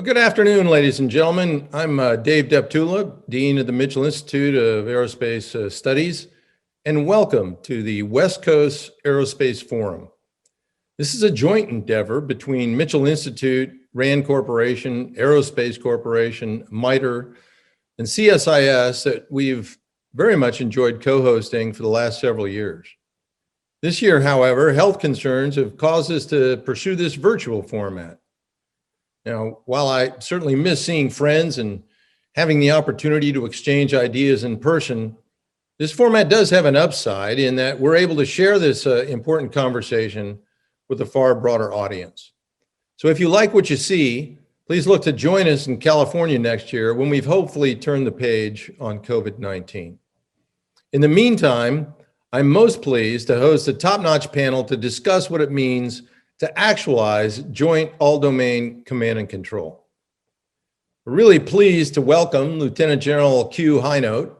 Well, good afternoon, ladies and gentlemen. I'm Dave Deptula, Dean of the Mitchell Institute of Aerospace Studies, and welcome to the West Coast Aerospace Forum. This is a joint endeavor between Mitchell Institute, RAND Corporation, Aerospace Corporation, MITRE, and CSIS that we've very much enjoyed co-hosting for the last several years. This year, however, health concerns have caused us to pursue this virtual format. Now, while I certainly miss seeing friends and having the opportunity to exchange ideas in person, this format does have an upside in that we're able to share this important conversation with a far broader audience. So if you like what you see, please look to join us in California next year when we've hopefully turned the page on COVID-19. In the meantime, I'm most pleased to host a top-notch panel to discuss what it means to actualize joint all-domain command and control. We're really pleased to welcome Lieutenant General Q Highnote,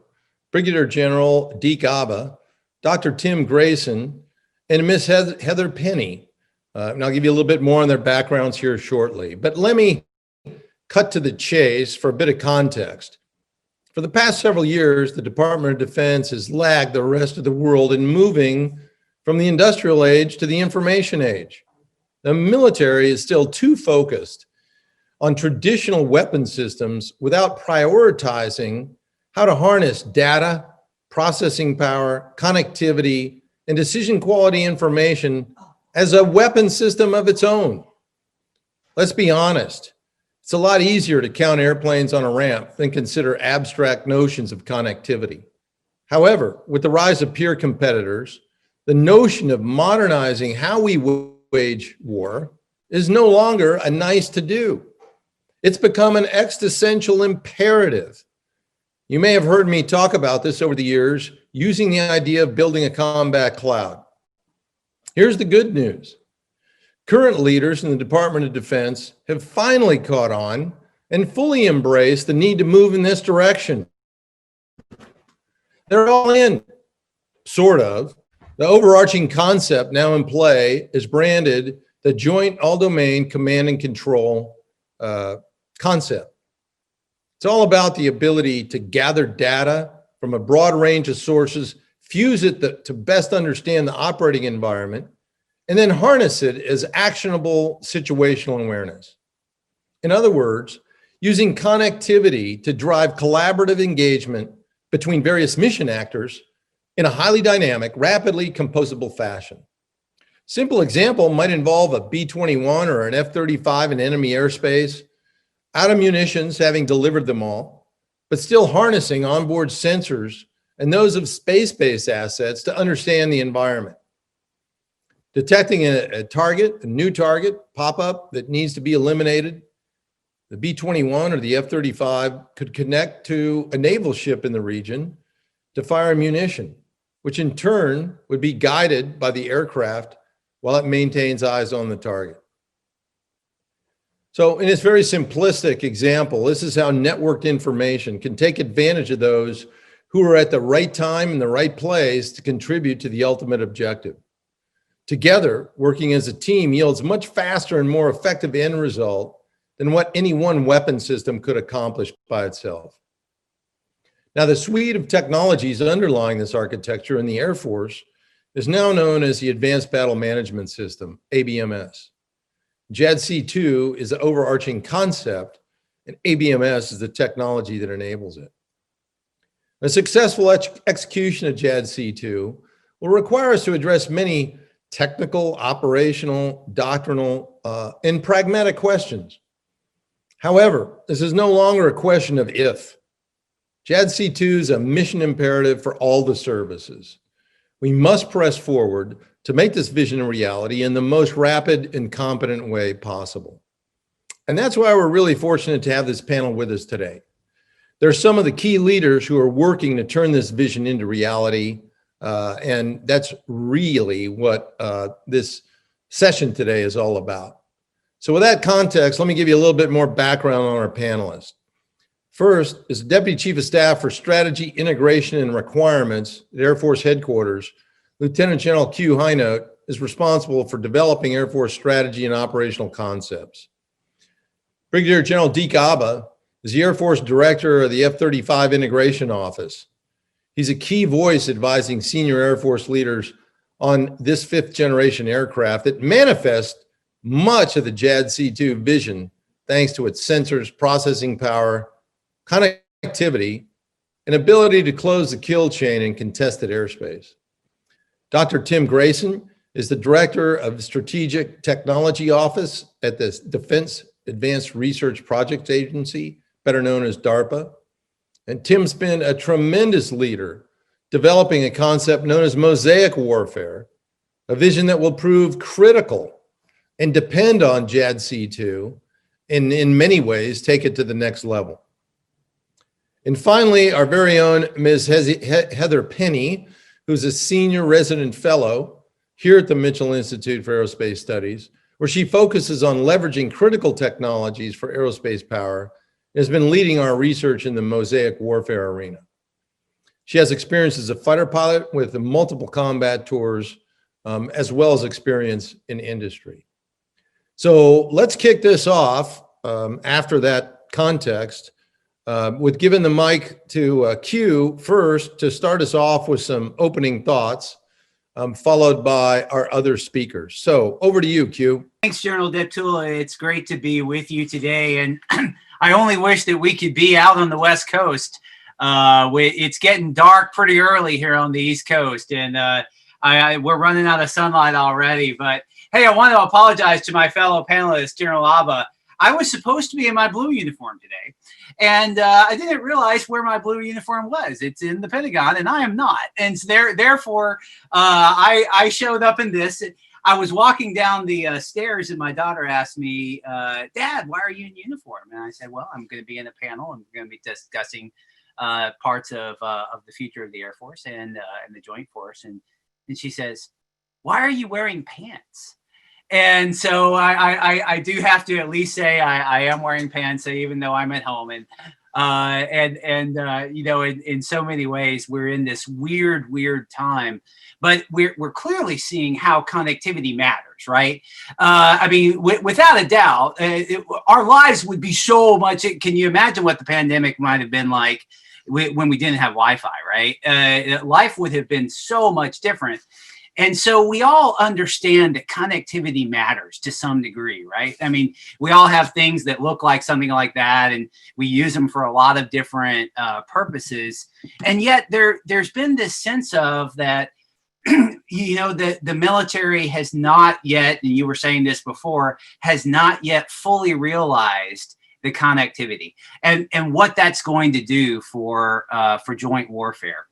Brigadier General Deke Abba, Dr. Tim Grayson, and Ms. Heather Penny. And I'll give you a little bit more on their backgrounds here shortly. But let me cut to the chase for a bit of context. For the past several years, the Department of Defense has lagged the rest of the world in moving from the industrial age to the information age. The military is still too focused on traditional weapon systems without prioritizing how to harness data, processing power, connectivity, and decision quality information as a weapon system of its own. Let's be honest, it's a lot easier to count airplanes on a ramp than consider abstract notions of connectivity. However, with the rise of peer competitors, the notion of modernizing how we wage war is no longer a nice to do. It's become an existential imperative. You may have heard me talk about this over the years using the idea of building a combat cloud. Here's the good news. Current leaders in the Department of Defense have finally caught on and fully embraced the need to move in this direction. They're all in, sort of. The overarching concept now in play is branded the Joint All-Domain Command and Control concept. It's all about the ability to gather data from a broad range of sources, fuse it to best understand the operating environment, and then harness it as actionable situational awareness. In other words, using connectivity to drive collaborative engagement between various mission actors in a highly dynamic, rapidly composable fashion. Simple example might involve a B-21 or an F-35 in enemy airspace, out of munitions having delivered them all, but still harnessing onboard sensors and those of space-based assets to understand the environment. Detecting a target, a new target, pop-up that needs to be eliminated, the B-21 or the F-35 could connect to a naval ship in the region to fire ammunition, which in turn would be guided by the aircraft while it maintains eyes on the target. So in this very simplistic example, this is how networked information can take advantage of those who are at the right time in the right place to contribute to the ultimate objective. Together, working as a team yields much faster and more effective end result than what any one weapon system could accomplish by itself. Now, the suite of technologies underlying this architecture in the Air Force is now known as the Advanced Battle Management System, ABMS. JADC2 is the overarching concept, and ABMS is the technology that enables it. A successful execution of JADC2 will require us to address many technical, operational, doctrinal, and pragmatic questions. However, this is no longer a question of if. JADC2 is a mission imperative for all the services. We must press forward to make this vision a reality in the most rapid and competent way possible. And that's why we're really fortunate to have this panel with us today. There's some of the key leaders who are working to turn this vision into reality, and that's really what this session today is all about. So with that context, let me give you a little bit more background on our panelists. First is the Deputy Chief of Staff for Strategy, Integration, and Requirements at Air Force Headquarters. Lieutenant General Q Highnote is responsible for developing Air Force strategy and operational concepts. Brigadier General Deke Abba is the Air Force Director of the F-35 Integration Office. He's a key voice advising senior Air Force leaders on this fifth-generation aircraft that manifests much of the JADC2 vision thanks to its sensors, processing power, connectivity, and ability to close the kill chain in contested airspace. Dr. Tim Grayson is the Director of the Strategic Technology Office at the Defense Advanced Research Projects Agency, better known as DARPA. And Tim's been a tremendous leader developing a concept known as mosaic warfare, a vision that will prove critical and depend on JADC2 and in many ways take it to the next level. And finally, our very own Ms. Heather Penny, who's a senior resident fellow here at the Mitchell Institute for Aerospace Studies, where she focuses on leveraging critical technologies for aerospace power, and has been leading our research in the mosaic warfare arena. She has experience as a fighter pilot with multiple combat tours, as well as experience in industry. So let's kick this off after that context with giving the mic to Q first to start us off with some opening thoughts, followed by our other speakers. So over to you, Q. Thanks, General Deptula. It's great to be with you today. And I only wish that we could be out on the West Coast. It's getting dark pretty early here on the East Coast, and we're running out of sunlight already. But hey, I want to apologize to my fellow panelist, General Abba. I was supposed to be in my blue uniform today, and I didn't realize where my blue uniform was. It's in the Pentagon, and I am not. And therefore, I showed up in this. I was walking down the stairs, and my daughter asked me, "Dad, why are you in uniform?" And I said, "Well, I'm going to be in a panel. I'm going to be discussing parts of the future of the Air Force and the Joint Force." And she says, "Why are you wearing pants?" And so I do have to at least say I am wearing pants, even though I'm at home. And you know, in so many ways, we're in this weird time, but we're clearly seeing how connectivity matters, right? I mean, without a doubt, our lives would be so much. Can you imagine what the pandemic might have been like when we didn't have Wi-Fi, right? Life would have been so much different. And so we all understand that connectivity matters to some degree, right? I mean, we all have things that look like something like that, and we use them for a lot of different purposes. And yet there's been this sense of that, you know, the military has not yet, and you were saying this before, has not yet fully realized the connectivity and what that's going to do for joint warfare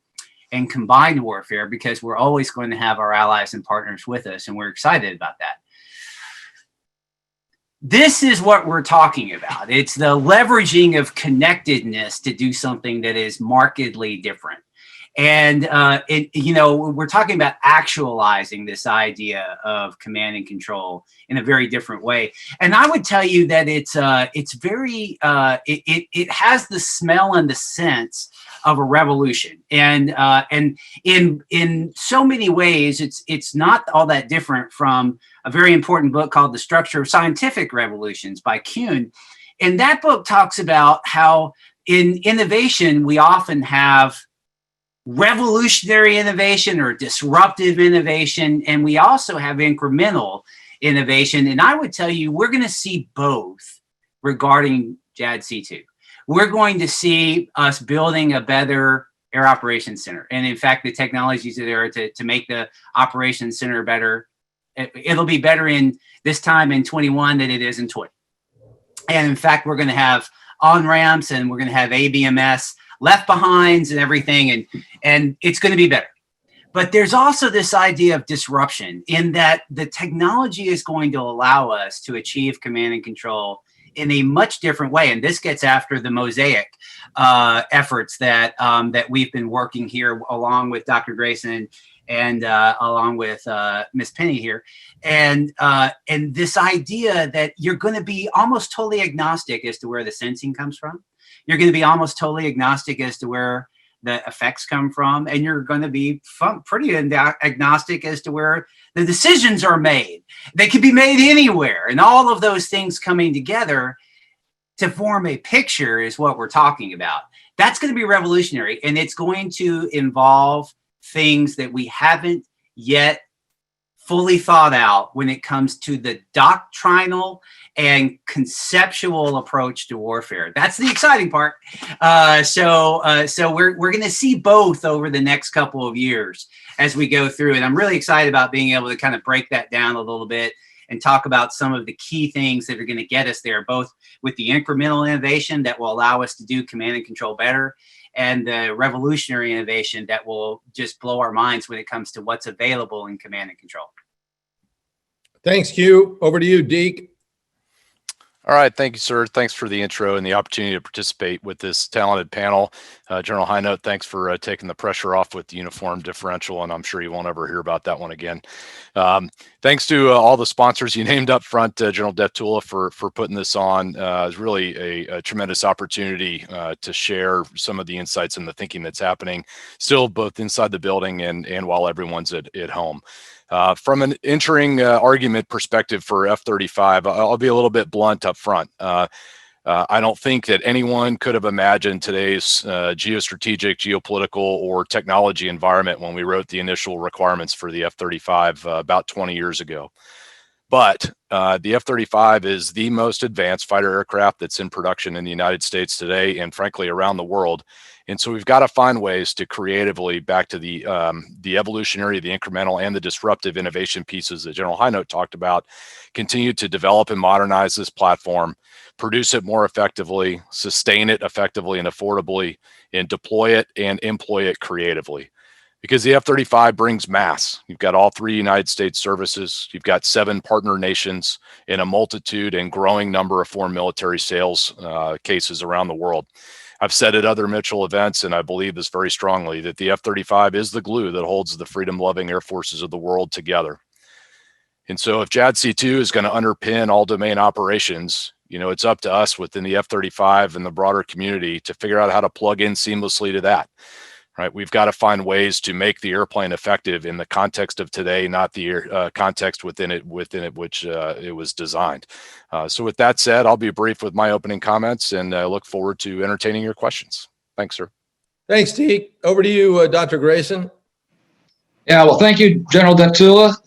and combined warfare, because we're always going to have our allies and partners with us, and we're excited about that. This is what we're talking about. It's the leveraging of connectedness to do something that is markedly different. And, you know, we're talking about actualizing this idea of command and control in a very different way. And I would tell you that it's very, it has the smell and the sense of a revolution. And in so many ways, it's not all that different from a very important book called The Structure of Scientific Revolutions by Kuhn. And that book talks about how in innovation, we often have revolutionary innovation or disruptive innovation, and we also have incremental innovation. And I would tell you, we're going to see both regarding JADC2. We're going to see us building a better Air Operations Center. And in fact, the technologies are there to make the Operations Center better. It'll be better in this time in 21 than it is in 20. And in fact, we're going to have on-ramps, and we're going to have ABMS left behinds and everything, and it's going to be better. But there's also this idea of disruption in that the technology is going to allow us to achieve command and control in a much different way. And this gets after the mosaic efforts that we've been working here along with Dr. Grayson and along with Ms. Penny here. And this idea that you're going to be almost totally agnostic as to where the sensing comes from. You're going to be almost totally agnostic as to where the effects come from, and you're going to be pretty agnostic as to where the decisions are made. They could be made anywhere, and all of those things coming together. to form a picture is what we're talking about. That's going to be revolutionary, and it's going to involve things that we haven't yet fully thought out when it comes to the doctrinal and conceptual approach to warfare. That's the exciting part. So we're going to see both over the next couple of years as we go through it. I'm really excited about being able to kind of break that down a little bit and talk about some of the key things that are going to get us there, both with the incremental innovation that will allow us to do command and control better, and the revolutionary innovation that will just blow our minds when it comes to what's available in command and control. Thanks, Hugh. Over to you, Deke. All right, thank you, sir. Thanks for the intro and the opportunity to participate with this talented panel. General Highnote, thanks for taking the pressure off with the uniform differential, and I'm sure you won't ever hear about that one again. Thanks to all the sponsors you named up front, General Deptula, for putting this on. It's really a tremendous opportunity to share some of the insights and the thinking that's happening still both inside the building and while everyone's at home. From an entering argument perspective for F-35, I'll be a little bit blunt up front. I don't think that anyone could have imagined today's geostrategic, geopolitical, or technology environment when we wrote the initial requirements for the F-35 about 20 years ago. But the F-35 is the most advanced fighter aircraft that's in production in the United States today and frankly around the world. And so we've got to find ways to creatively, back to the evolutionary, the incremental, and the disruptive innovation pieces that General Highnote talked about, continue to develop and modernize this platform, produce it more effectively, sustain it effectively and affordably, and deploy it and employ it creatively. Because the F-35 brings mass. You've got all 3 United States services. You've got 7 partner nations and a multitude and growing number of foreign military sales cases around the world. I've said at other Mitchell events, and I believe this very strongly, that the F-35 is the glue that holds the freedom-loving air forces of the world together. And so if JADC2 is going to underpin all domain operations, it's up to us within the F-35 and the broader community to figure out how to plug in seamlessly to that. Right, we've got to find ways to make the airplane effective in the context of today, not the context within it which it was designed. So with that said, I'll be brief with my opening comments and look forward to entertaining your questions. Thanks, sir. Thanks, Deke. Over to you, Dr. Grayson. Yeah, well, thank you, General Deptula.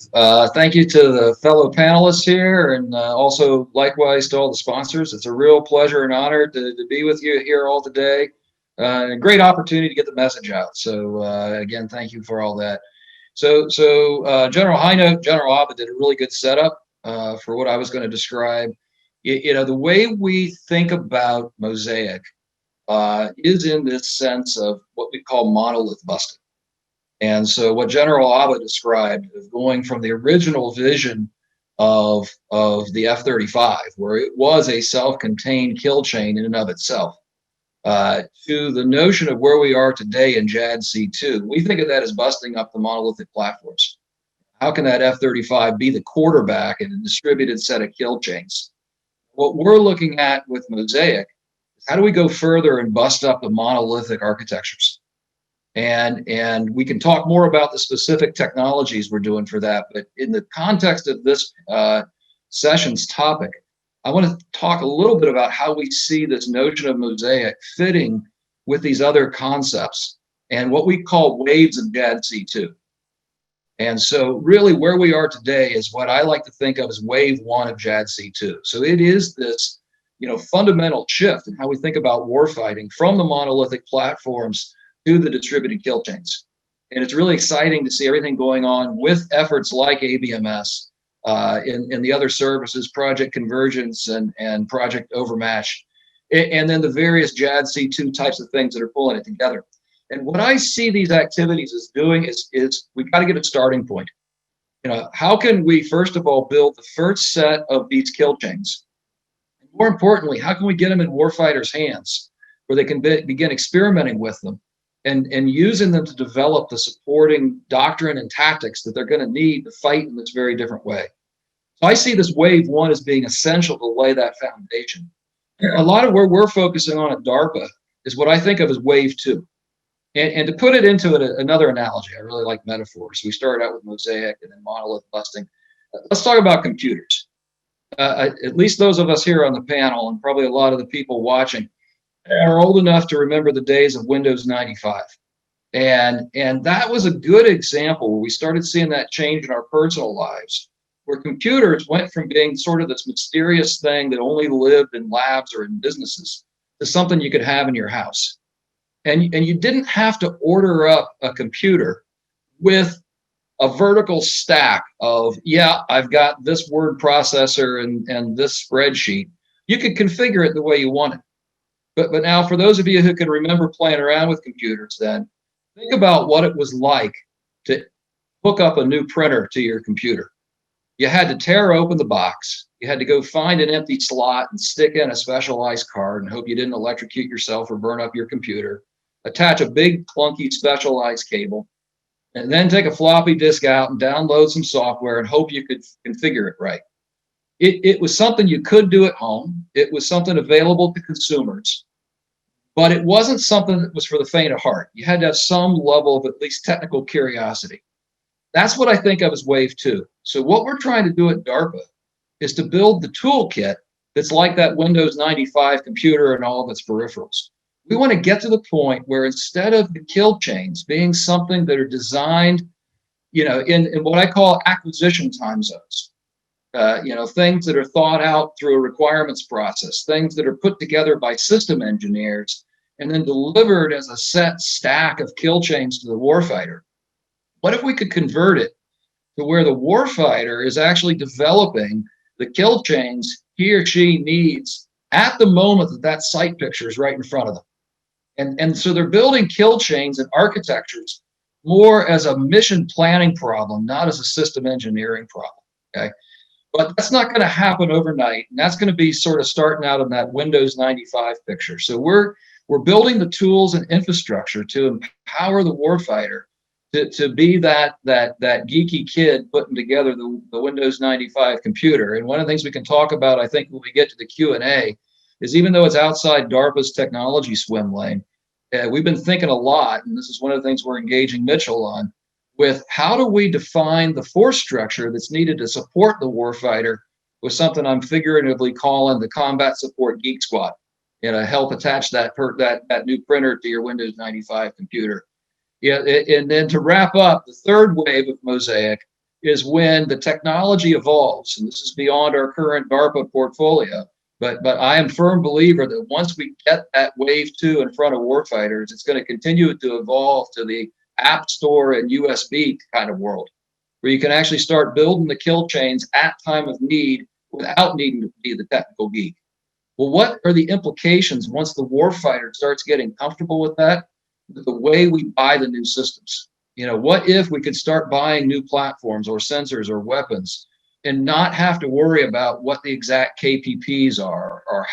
Thank you to the fellow panelists here, and also likewise to all the sponsors. It's a real pleasure and honor to be with you here all today. A great opportunity to get the message out. So again, thank you for all that. So General Highnote, General Abba did a really good setup for what I was going to describe. The way we think about Mosaic is in this sense of what we call monolith busting. And so what General Abba described is going from the original vision of the F-35, where it was a self-contained kill chain in and of itself, to the notion of where we are today in JADC2. We think of that as busting up the monolithic platforms. How can that F-35 be the quarterback in a distributed set of kill chains? What we're looking at with Mosaic is how do we go further and bust up the monolithic architectures? And we can talk more about the specific technologies we're doing for that, but in the context of this session's topic, I want to talk a little bit about how we see this notion of Mosaic fitting with these other concepts and what we call waves of JADC2. And so really where we are today is what I like to think of as wave 1 of JADC2. So it is this, fundamental shift in how we think about warfighting from the monolithic platforms to the distributed kill chains. And it's really exciting to see everything going on with efforts like ABMS, in the other services, Project Convergence and Project Overmatch, and then the various JADC2 types of things that are pulling it together. And what I see these activities as doing is we've got to get a starting point. How can we, first of all, build the first set of these kill chains? And more importantly, how can we get them in warfighters' hands where they can begin experimenting with them and using them to develop the supporting doctrine and tactics that they're going to need to fight in this very different way. So I see this wave 1 as being essential to lay that foundation. A lot of where we're focusing on at DARPA is what I think of as wave 2. And to put it into another analogy, I really like metaphors. We started out with Mosaic and then monolith busting. Let's talk about computers. at least those of us here on the panel, and probably a lot of the people watching, are old enough to remember the days of Windows 95. And that was a good example where we started seeing that change in our personal lives, where computers went from being sort of this mysterious thing that only lived in labs or in businesses to something you could have in your house. And you didn't have to order up a computer with a vertical stack of, yeah, I've got this word processor and this spreadsheet. You could configure it the way you want it. But now, for those of you who can remember playing around with computers then, think about what it was like to hook up a new printer to your computer. You had to tear open the box. You had to go find an empty slot and stick in a specialized card and hope you didn't electrocute yourself or burn up your computer. Attach a big clunky specialized cable, and then take a floppy disk out and download some software and hope you could configure it right. It was something you could do at home. It was something available to consumers, but it wasn't something that was for the faint of heart. You had to have some level of at least technical curiosity. That's what I think of as wave 2. So what we're trying to do at DARPA is to build the toolkit that's like that Windows 95 computer and all of its peripherals. We want to get to the point where instead of the kill chains being something that are designed, in what I call acquisition time zones, things that are thought out through a requirements process, things that are put together by system engineers and then delivered as a set stack of kill chains to the warfighter. What if we could convert it to where the warfighter is actually developing the kill chains he or she needs at the moment that that site picture is right in front of them? And so they're building kill chains and architectures more as a mission planning problem, not as a system engineering problem, okay? But that's not going to happen overnight, and that's going to be sort of starting out in that Windows 95 picture. So we're building the tools and infrastructure to empower the warfighter to be that geeky kid putting together the Windows 95 computer. And one of the things we can talk about, I think, when we get to the Q&A, is even though it's outside DARPA's technology swim lane, we've been thinking a lot, and this is one of the things we're engaging Mitchell on, with how do we define the force structure that's needed to support the warfighter with something I'm figuratively calling the Combat Support Geek Squad, help attach that new printer to your Windows 95 computer. Yeah, and then to wrap up, the third wave of Mosaic is when the technology evolves, and this is beyond our current DARPA portfolio. But I am a firm believer that once we get that wave 2 in front of warfighters, it's going to continue to evolve to the app store and USB kind of world, where you can actually start building the kill chains at time of need without needing to be the technical geek. Well, what are the implications once the warfighter starts getting comfortable with that? The way we buy the new systems. What if we could start buying new platforms or sensors or weapons and not have to worry about what the exact KPPs are or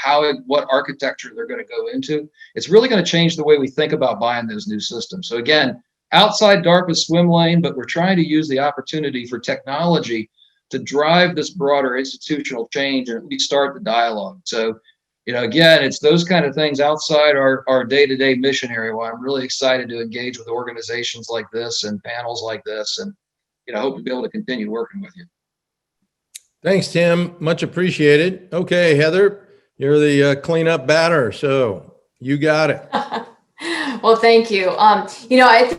what architecture they're going to go into? It's really going to change the way we think about buying those new systems. So again, outside DARPA's swim lane, but we're trying to use the opportunity for technology to drive this broader institutional change and at least start the dialogue. So, again, it's those kind of things outside our day-to-day mission area why I'm really excited to engage with organizations like this and panels like this, and hope to be able to continue working with you. Thanks, Tim. Much appreciated. Okay, Heather, you're the cleanup batter, so you got it. Well, thank you. I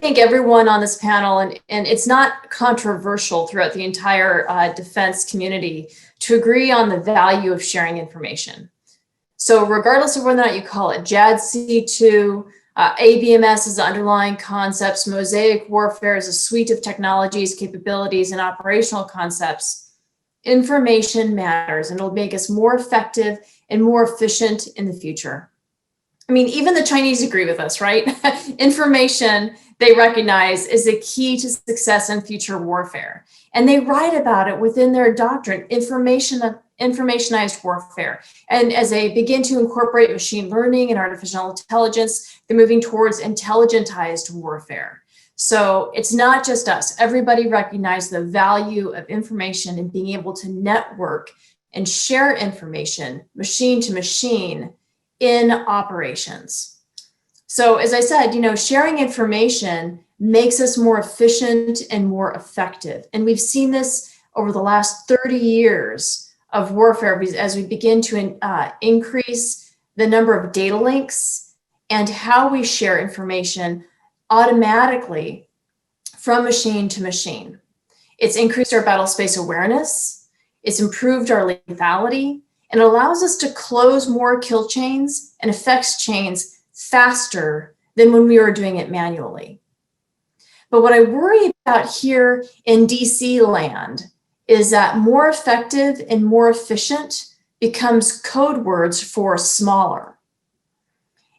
think everyone on this panel, and it's not controversial throughout the entire defense community to agree on the value of sharing information. So regardless of whether or not you call it JADC2, ABMS is the underlying concepts, Mosaic warfare is a suite of technologies, capabilities, and operational concepts, information matters, and it'll make us more effective and more efficient in the future. I mean, even the Chinese agree with us, right? Information, they recognize, is a key to success in future warfare. And they write about it within their doctrine, informationized warfare. And as they begin to incorporate machine learning and artificial intelligence, they're moving towards intelligentized warfare. So it's not just us. Everybody recognizes the value of information and being able to network and share information machine to machine in operations. So as I said, sharing information makes us more efficient and more effective. And we've seen this over the last 30 years of warfare as we begin to increase the number of data links and how we share information automatically from machine to machine. It's increased our battle space awareness, it's improved our lethality, and allows us to close more kill chains and effects chains faster than when we were doing it manually. But what I worry about here in DC land is that more effective and more efficient becomes code words for smaller.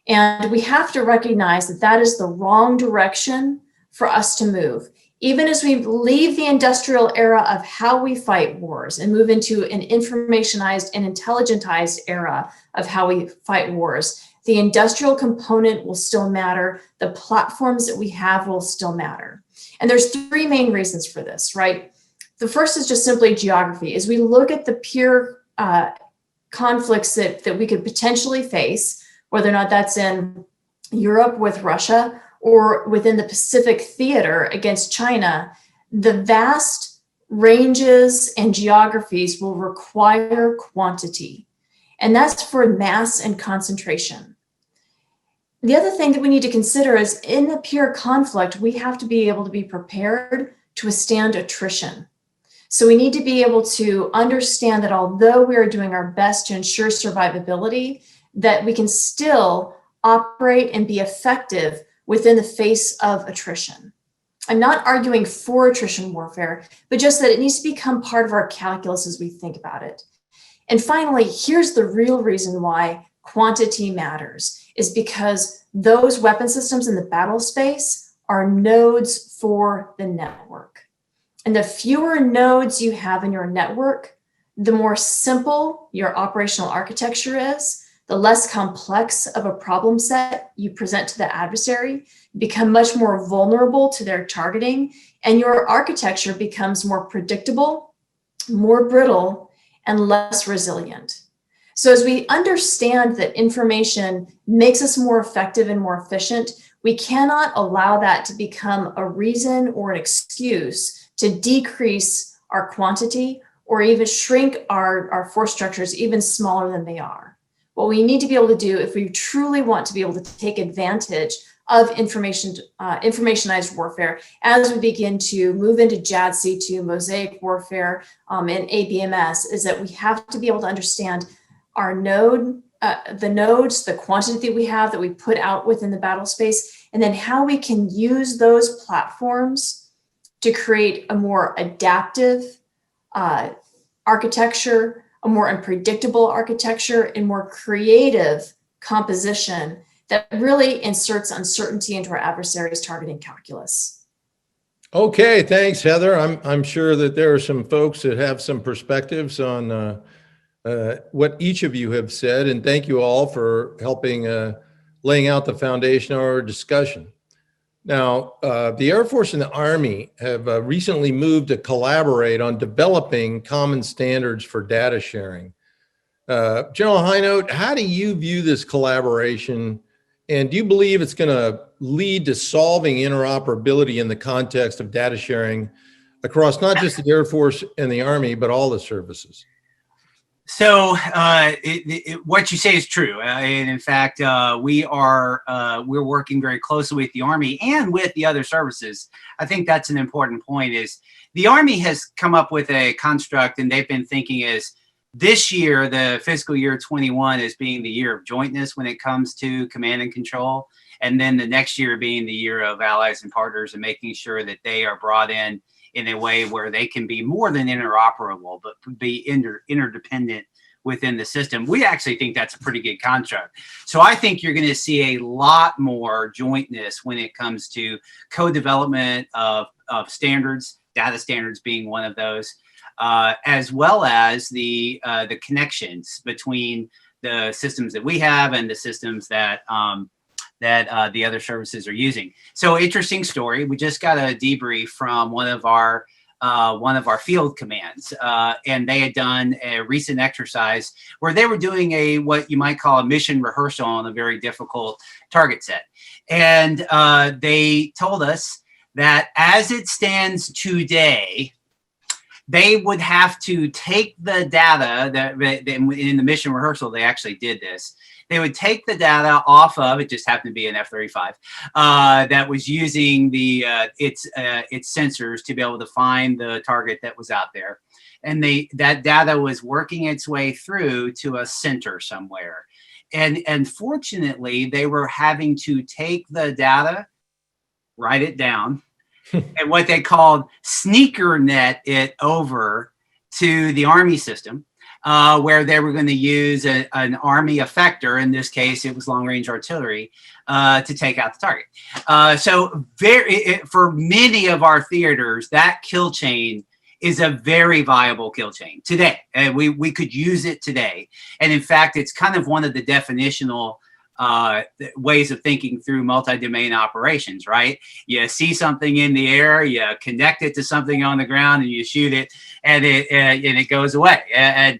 And we have to recognize that that is the wrong direction for us to move. Even as we leave the industrial era of how we fight wars and move into an informationized and intelligentized era of how we fight wars, the industrial component will still matter. The platforms that we have will still matter. And there's three main reasons for this, right? The first is just simply geography. As we look at the pure conflicts that we could potentially face, whether or not that's in Europe with Russia or within the Pacific theater against China, the vast ranges and geographies will require quantity. And that's for mass and concentration. The other thing that we need to consider is in a pure conflict, we have to be able to be prepared to withstand attrition. So we need to be able to understand that although we are doing our best to ensure survivability, that we can still operate and be effective within the face of attrition. I'm not arguing for attrition warfare, but just that it needs to become part of our calculus as we think about it. And finally, here's the real reason why quantity matters, is because those weapon systems in the battle space are nodes for the network. And the fewer nodes you have in your network, the more simple your operational architecture is, the less complex of a problem set you present to the adversary, become much more vulnerable to their targeting, and your architecture becomes more predictable, more brittle, and less resilient. So as we understand that information makes us more effective and more efficient, we cannot allow that to become a reason or an excuse to decrease our quantity or even shrink our force structures even smaller than they are. What we need to be able to do if we truly want to be able to take advantage of informationized warfare as we begin to move into JADC2, mosaic warfare, and ABMS, is that we have to be able to understand our the nodes, the quantity that we have that we put out within the battle space, and then how we can use those platforms to create a more adaptive architecture, a more unpredictable architecture, and more creative composition that really inserts uncertainty into our adversary's targeting calculus. Okay, thanks, Heather. I'm sure that there are some folks that have some perspectives on what each of you have said, and thank you all for helping laying out the foundation of our discussion. Now, the Air Force and the Army have recently moved to collaborate on developing common standards for data sharing. General Hinote, how do you view this collaboration, and do you believe it's going to lead to solving interoperability in the context of data sharing across not just the Air Force and the Army, but all the services? So what you say is true, and in fact, we're working very closely with the Army and with the other services. I think that's an important point. Is the Army has come up with a construct, and they've been thinking is this year, the fiscal year 21, as being the year of jointness when it comes to command and control, and then the next year being the year of allies and partners and making sure that they are brought in a way where they can be more than interoperable, but be interdependent within the system. We actually think that's a pretty good construct. So I think you're going to see a lot more jointness when it comes to co-development of standards, data standards being one of those, as well as the connections between the systems that we have and the systems that the other services are using. So interesting story. We just got a debrief from one of our field commands, and they had done a recent exercise where they were doing what you might call a mission rehearsal on a very difficult target set. And they told us that as it stands today, they would have to take the data that in the mission rehearsal, they actually did this. They would take the data off of, it just happened to be an F-35, that was using its sensors to be able to find the target that was out there. And that data was working its way through to a center somewhere. And fortunately, they were having to take the data, write it down, and what they called sneaker net it over to the Army system, where they were going to use an Army effector. In this case, it was long-range artillery to take out the target. So for many of our theaters, that kill chain is a very viable kill chain today. We could use it today. And in fact, it's kind of one of the definitional ways of thinking through multi-domain operations, right? You see something in the air, you connect it to something on the ground, and you shoot it, and it goes away. And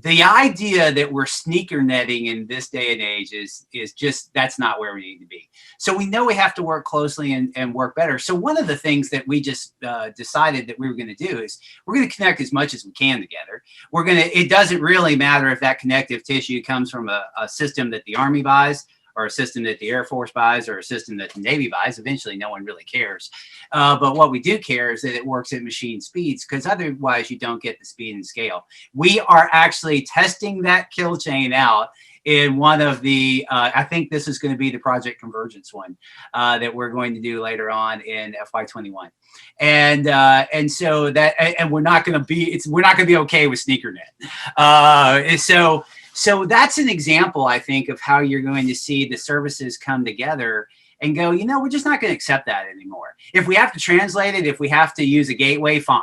the idea that we're sneaker netting in this day and age is just, that's not where we need to be. So we know we have to work closely and work better. So one of the things that we just decided that we were going to do is we're going to connect as much as we can together. It doesn't really matter if that connective tissue comes from a system that the Army buys, or a system that the Air Force buys, or a system that the Navy buys. Eventually, no one really cares. But what we do care is that it works at machine speeds, because otherwise you don't get the speed and scale. We are actually testing that kill chain out in one of the, I think this is going to be the Project Convergence one that we're going to do later on in FY21. And so that, and we're not going to be okay with SneakerNet. So that's an example, I think, of how you're going to see the services come together and go, we're just not going to accept that anymore. If we have to translate it, if we have to use a gateway, fine.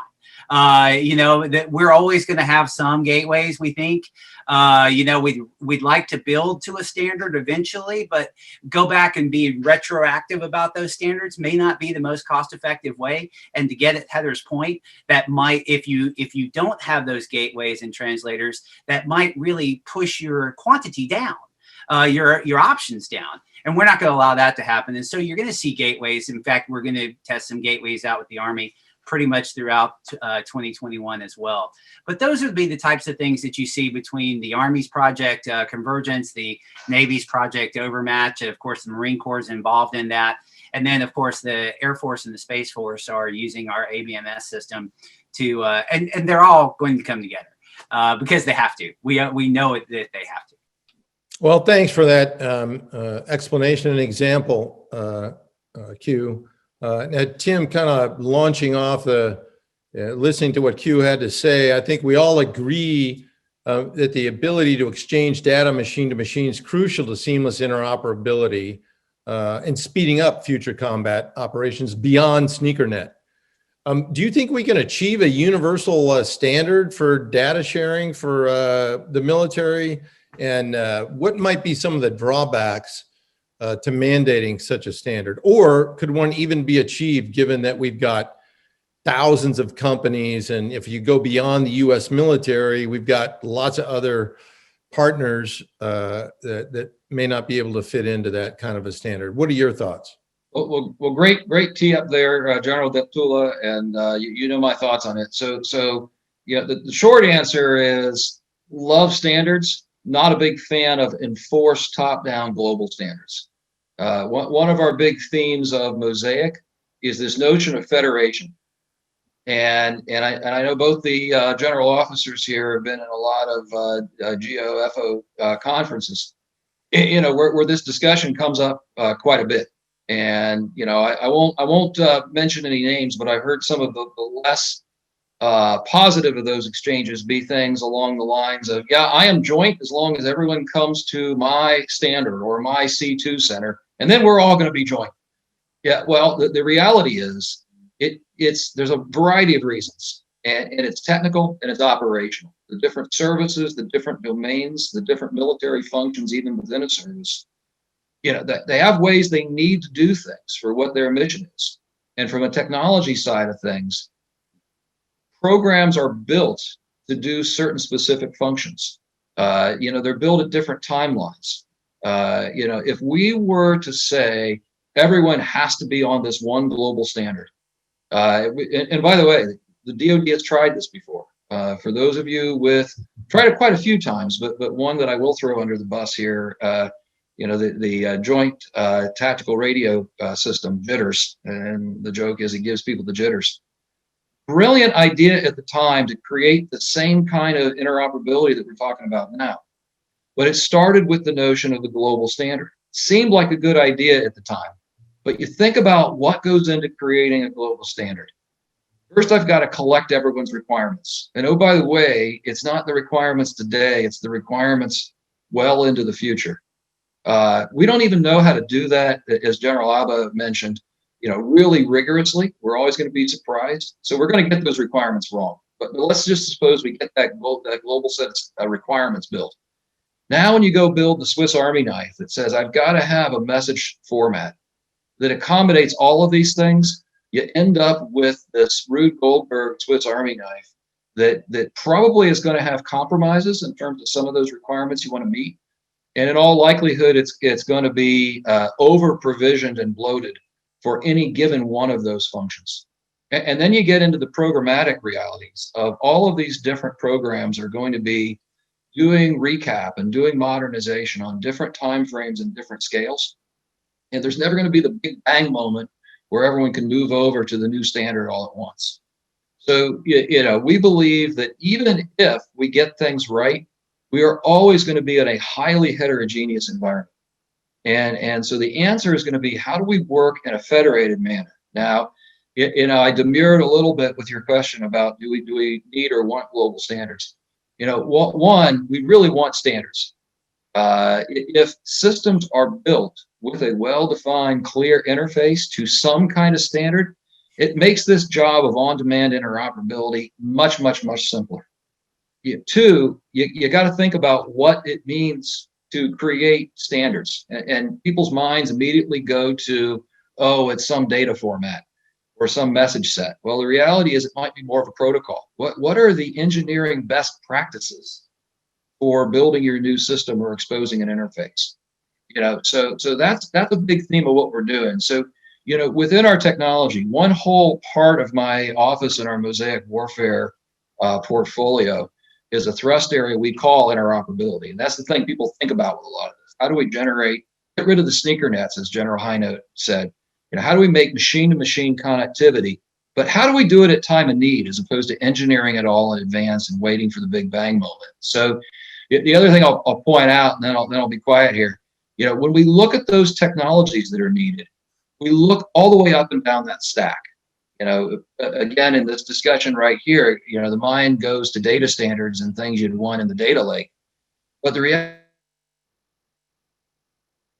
That we're always going to have some gateways, we think. We'd like to build to a standard eventually, but go back and be retroactive about those standards may not be the most cost-effective way. And to get at Heather's point, that might, if you don't have those gateways and translators, that might really push your quantity down, your options down. And we're not going to allow that to happen. And so you're going to see gateways. In fact, we're going to test some gateways out with the Army pretty much throughout 2021 as well. But those would be the types of things that you see between the Army's Project Convergence, the Navy's Project Overmatch, and of course the Marine Corps is involved in that. And then of course the Air Force and the Space Force are using our ABMS system to, and they're all going to come together because they have to. We know that they have to. Well, thanks for that explanation and example, Q. Now, Tim, kind of launching off listening to what Q had to say, I think we all agree that the ability to exchange data machine to machine is crucial to seamless interoperability and speeding up future combat operations beyond SneakerNet. Do you think we can achieve a universal standard for data sharing for the military? And what might be some of the drawbacks to mandating such a standard? Or could one even be achieved given that we've got thousands of companies, and if you go beyond the US military, we've got lots of other partners that may not be able to fit into that kind of a standard. What are your thoughts? Well, great tee up there, General Deptula, and you know my thoughts on it. So yeah, the short answer is love standards. Not a big fan of enforced top-down global standards. One of our big themes of Mosaic is this notion of federation. And I know both the general officers here have been in a lot of GOFO conferences, where this discussion comes up quite a bit. And I won't mention any names, but I've heard some of the less positive of those exchanges be things along the lines of, yeah, I am joint as long as everyone comes to my standard or my C2 center, and then we're all going to be joint. Yeah, well, the reality is there's a variety of reasons, and it's technical and it's operational. The different services, the different domains, the different military functions, even within a service, that they have ways they need to do things for what their mission is. And from a technology side of things, programs are built to do certain specific functions. They're built at different timelines. If we were to say everyone has to be on this one global standard, and by the way, the DoD has tried this before. For those of you tried it quite a few times, but one that I will throw under the bus here, the Joint Tactical Radio System, jitters, and the joke is it gives people the jitters. Brilliant idea at the time to create the same kind of interoperability that we're talking about now. But it started with the notion of the global standard. Seemed like a good idea at the time, but you think about what goes into creating a global standard. First, I've got to collect everyone's requirements. And oh, by the way, it's not the requirements today, it's the requirements well into the future. We don't even know how to do that, as General Abba mentioned, really rigorously. We're always going to be surprised. So we're going to get those requirements wrong. But let's just suppose we get that global set of requirements built. Now, when you go build the Swiss Army knife that says, I've got to have a message format that accommodates all of these things, you end up with this Rube Goldberg Swiss Army knife that probably is going to have compromises in terms of some of those requirements you want to meet. And in all likelihood, it's going to be over provisioned and bloated for any given one of those functions. And then you get into the programmatic realities of all of these different programs are going to be doing recap and doing modernization on different timeframes and different scales. And there's never going to be the big bang moment where everyone can move over to the new standard all at once. So, we believe that even if we get things right, we are always going to be in a highly heterogeneous environment. And so the answer is going to be, how do we work in a federated manner? Now, I demurred a little bit with your question about do we need or want global standards? One, we really want standards. If systems are built with a well-defined, clear interface to some kind of standard, it makes this job of on-demand interoperability much, much, much simpler. Two, you got to think about what it means to create standards. And people's minds immediately go to, oh, it's some data format or some message set. Well, the reality is it might be more of a protocol. What are the engineering best practices for building your new system or exposing an interface? So that's a big theme of what we're doing. So, within our technology, one whole part of my office in our Mosaic Warfare portfolio is a thrust area we call interoperability. And that's the thing people think about with a lot of this. How do we get rid of the sneaker nets, as General Hinote said? How do we make machine-to-machine connectivity? But how do we do it at time of need as opposed to engineering it all in advance and waiting for the big bang moment? So the other thing I'll point out, and then I'll be quiet here. When we look at those technologies that are needed, we look all the way up and down that stack. Again, in this discussion right here, the mind goes to data standards and things you'd want in the data lake. But the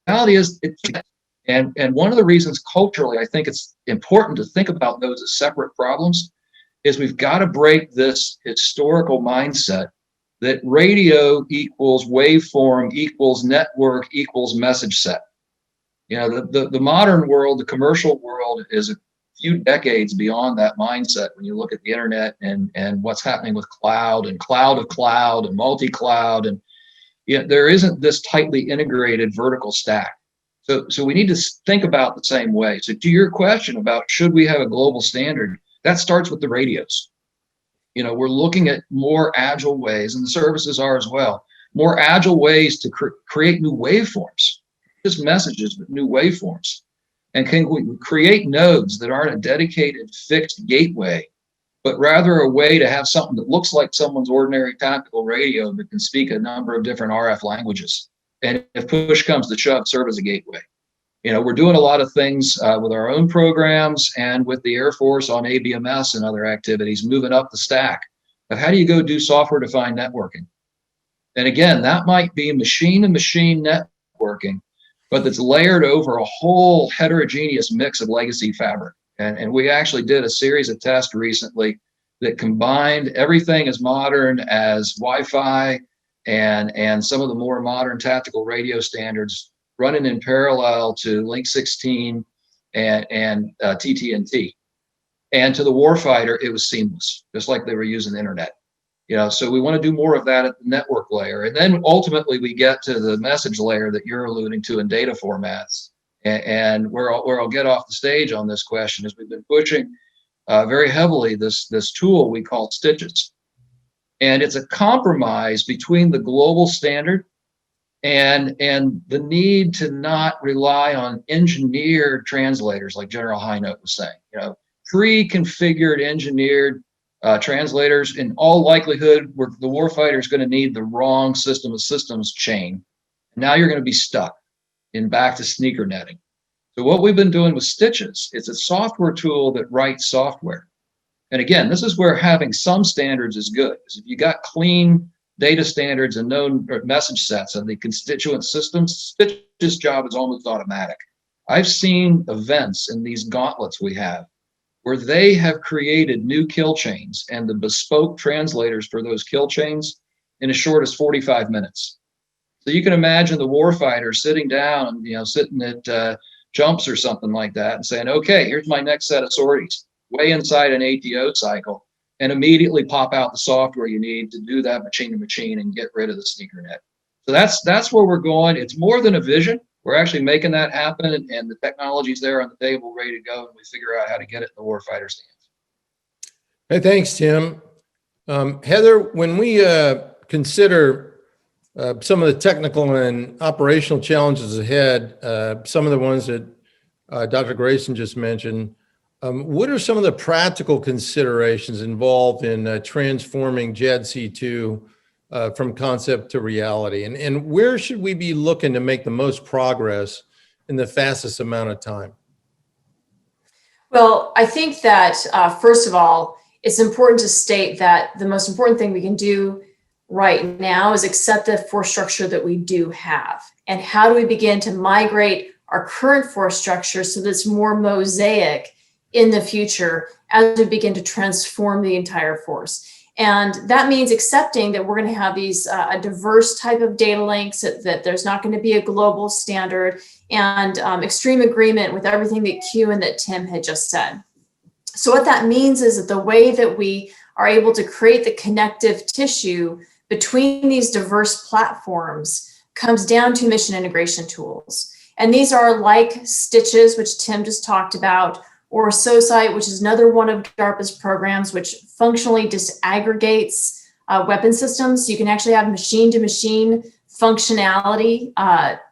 reality is, and one of the reasons culturally I think it's important to think about those as separate problems is we've got to break this historical mindset that radio equals waveform equals network equals message set. The modern world, the commercial world, is a few decades beyond that mindset when you look at the internet and what's happening with cloud and cloud of cloud and multi-cloud. And there isn't this tightly integrated vertical stack. So we need to think about the same way. So to your question about should we have a global standard, that starts with the radios. We're looking at more agile ways, and the services are as well, more agile ways to create new waveforms, just messages, but new waveforms. And can we create nodes that aren't a dedicated fixed gateway, but rather a way to have something that looks like someone's ordinary tactical radio that can speak a number of different RF languages. And if push comes to shove, serve as a gateway. We're doing a lot of things with our own programs and with the Air Force on ABMS and other activities, moving up the stack of how do you go do software-defined networking. And again, that might be machine-to-machine networking, but that's layered over a whole heterogeneous mix of legacy fabric. And we actually did a series of tests recently that combined everything as modern as Wi-Fi and some of the more modern tactical radio standards running in parallel to Link 16 and TT&T. And to the warfighter, it was seamless, just like they were using the internet. So we want to do more of that at the network layer. And then ultimately we get to the message layer that you're alluding to in data formats. And where I'll get off the stage on this question is we've been pushing very heavily this tool we call stitches. And it's a compromise between the global standard and the need to not rely on engineered translators like General Highnote was saying. You know, pre-configured engineered translators, in all likelihood, the warfighter is going to need the wrong system of systems chain. Now you're going to be stuck in back to sneaker netting. So what we've been doing with Stitches, it's a software tool that writes software. And again, this is where having some standards is good. Because if you got clean data standards and known message sets and the constituent systems, Stitches' job is almost automatic. I've seen events in these gauntlets we have where they have created new kill chains and the bespoke translators for those kill chains in as short as 45 minutes. So you can imagine the warfighter sitting down, sitting at jumps or something like that and saying, okay, here's my next set of sorties, way inside an ATO cycle, and immediately pop out the software you need to do that machine to machine and get rid of the sneaker net. So that's where we're going. It's more than a vision. We're actually making that happen, and the technology's there on the table, ready to go, and we figure out how to get it in the warfighter's hands. Hey, thanks, Tim. Heather, when we consider some of the technical and operational challenges ahead, some of the ones that Dr. Grayson just mentioned, what are some of the practical considerations involved in transforming JADC2 from concept to reality? And where should we be looking to make the most progress in the fastest amount of time? Well, I think that first of all, it's important to state that the most important thing we can do right now is accept the force structure that we do have. And how do we begin to migrate our current force structure so that it's more mosaic in the future as we begin to transform the entire force? And that means accepting that we're going to have these a diverse type of data links, that there's not going to be a global standard, and extreme agreement with everything that Q and that Tim had just said. So what that means is that the way that we are able to create the connective tissue between these diverse platforms comes down to mission integration tools. And these are like Stitches, which Tim just talked about, or SOSITE, which is another one of DARPA's programs, which functionally disaggregates weapon systems. So you can actually have machine-to-machine functionality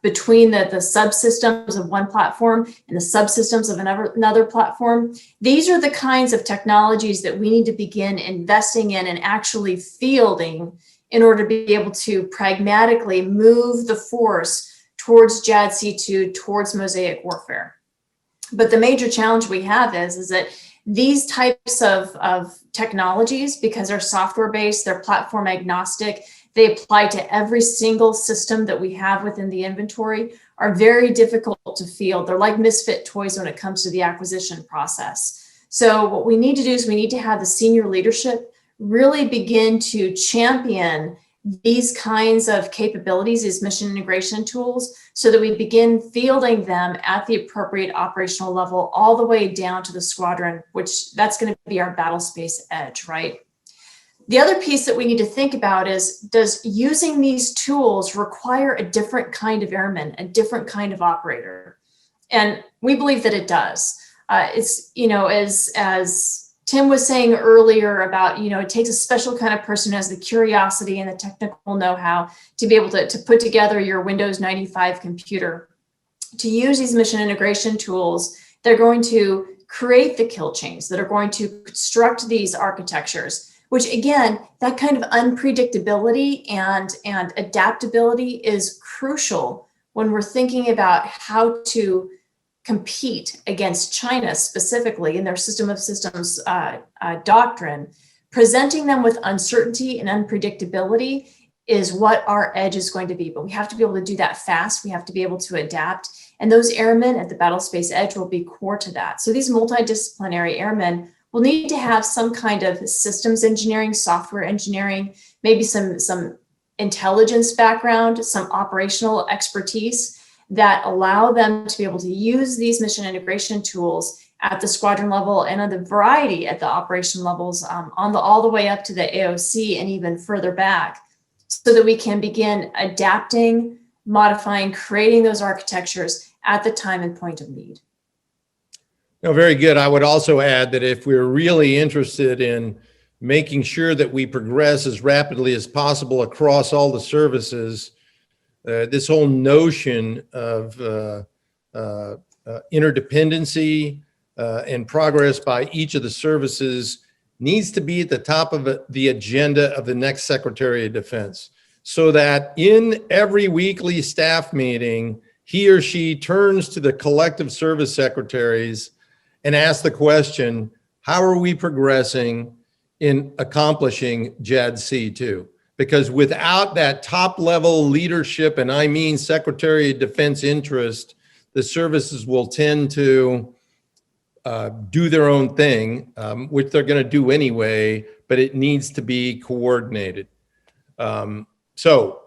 between the subsystems of one platform and the subsystems of another platform. These are the kinds of technologies that we need to begin investing in and actually fielding in order to be able to pragmatically move the force towards JADC2, towards mosaic warfare. But the major challenge we have is that these types of technologies, because they're software-based, they're platform agnostic, they apply to every single system that we have within the inventory, are very difficult to field. They're like misfit toys when it comes to the acquisition process. So what we need to do is we need to have the senior leadership really begin to champion these kinds of capabilities, these mission integration tools, so that we begin fielding them at the appropriate operational level, all the way down to the squadron, which that's going to be our battle space edge, right? The other piece that we need to think about is, does using these tools require a different kind of airman, a different kind of operator? And we believe that it does. It's, as Tim was saying earlier about, it takes a special kind of person who has the curiosity and the technical know-how to be able to put together your Windows 95 computer. To use these mission integration tools, they're going to create the kill chains, that are going to construct these architectures, which again, that kind of unpredictability and adaptability is crucial when we're thinking about how to compete against China specifically in their system of systems doctrine. Presenting them with uncertainty and unpredictability is what our edge is going to be, but we have to be able to do that fast. We have to be able to adapt, and those airmen at the battle space edge will be core to that. So these multidisciplinary airmen will need to have some kind of systems engineering, software engineering, maybe some intelligence background, some operational expertise that allow them to be able to use these mission integration tools at the squadron level and on the variety at the operation levels, all the way up to the AOC and even further back, so that we can begin adapting, modifying, creating those architectures at the time and point of need. No, very good. I would also add that if we're really interested in making sure that we progress as rapidly as possible across all the services, this whole notion of interdependency and progress by each of the services needs to be at the top of the agenda of the next Secretary of Defense, so that in every weekly staff meeting, he or she turns to the collective service secretaries and asks the question, how are we progressing in accomplishing JADC2? Because without that top level leadership, and I mean Secretary of Defense interest, the services will tend to do their own thing, which they're going to do anyway, but it needs to be coordinated. So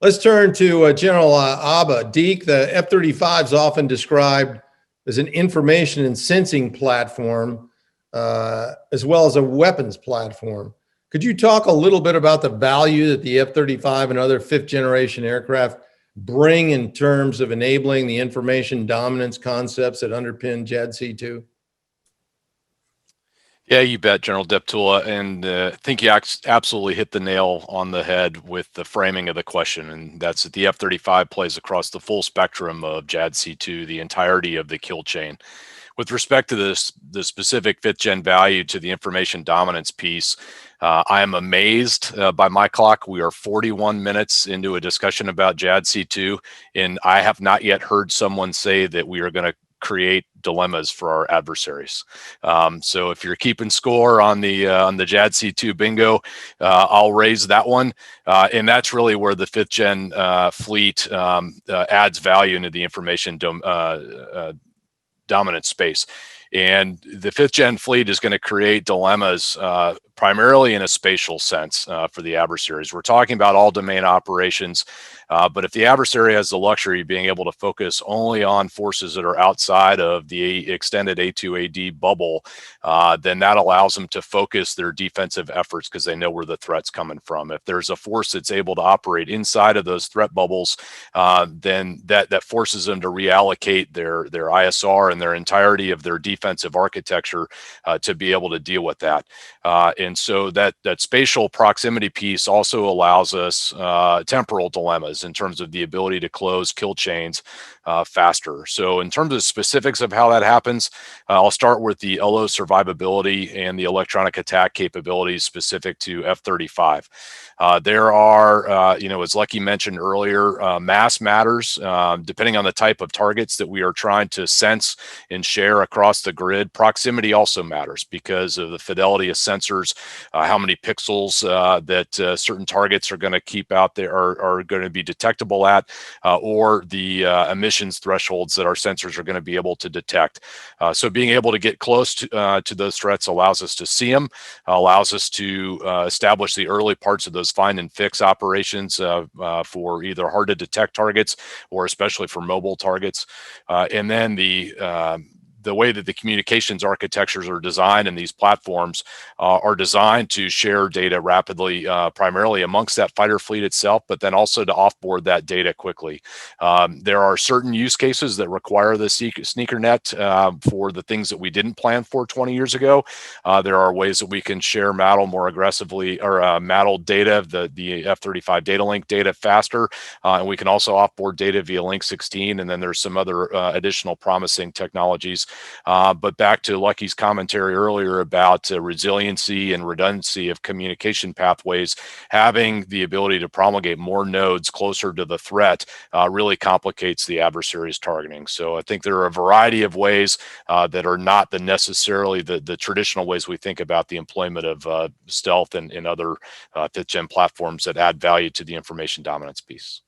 let's turn to General Abba. Deke, the F-35 is often described as an information and sensing platform, as well as a weapons platform. Could you talk a little bit about the value that the F-35 and other fifth generation aircraft bring in terms of enabling the information dominance concepts that underpin JADC2? Yeah, you bet, General Deptula. And I think you absolutely hit the nail on the head with the framing of the question. And that's that the F-35 plays across the full spectrum of JADC2, the entirety of the kill chain. With respect to the specific fifth gen value to the information dominance piece, I am amazed by my clock. We are 41 minutes into a discussion about JADC2, and I have not yet heard someone say that we are going to create dilemmas for our adversaries. So if you're keeping score on the JADC2 bingo, I'll raise that one. And that's really where the fifth gen fleet adds value into the information dominant space. And the fifth gen fleet is going to create dilemmas primarily in a spatial sense for the adversaries. We're talking about all domain operations, but if the adversary has the luxury of being able to focus only on forces that are outside of the extended A2AD bubble, then that allows them to focus their defensive efforts because they know where the threat's coming from. If there's a force that's able to operate inside of those threat bubbles, then that forces them to reallocate their ISR and their entirety of their defensive architecture to be able to deal with that. And so that spatial proximity piece also allows us temporal dilemmas in terms of the ability to close kill chains faster. So in terms of specifics of how that happens, I'll start with the LO survivability and the electronic attack capabilities specific to F-35. There are, as Lucky mentioned earlier, mass matters. Depending on the type of targets that we are trying to sense and share across the grid, proximity also matters because of the fidelity of sensors, how many pixels that certain targets are going to keep out there are going to be detectable at, or the emissions thresholds that our sensors are going to be able to detect. So being able to get close to those threats allows us to see them, allows us to establish the early parts of those find and fix operations for either hard to detect targets or especially for mobile targets. And then the way that the communications architectures are designed and these platforms are designed to share data rapidly, primarily amongst that fighter fleet itself, but then also to offboard that data quickly. There are certain use cases that require the sneaker net for the things that we didn't plan for 20 years ago. There are ways that we can share MATL more aggressively, or MATL data, the F-35 data link data faster, and we can also offboard data via Link 16, and then there's some other additional promising technologies. But back to Lucky's commentary earlier about resiliency and redundancy of communication pathways, having the ability to promulgate more nodes closer to the threat really complicates the adversary's targeting. So I think there are a variety of ways that are not necessarily the traditional ways we think about the employment of stealth and other fifth gen platforms that add value to the information dominance piece.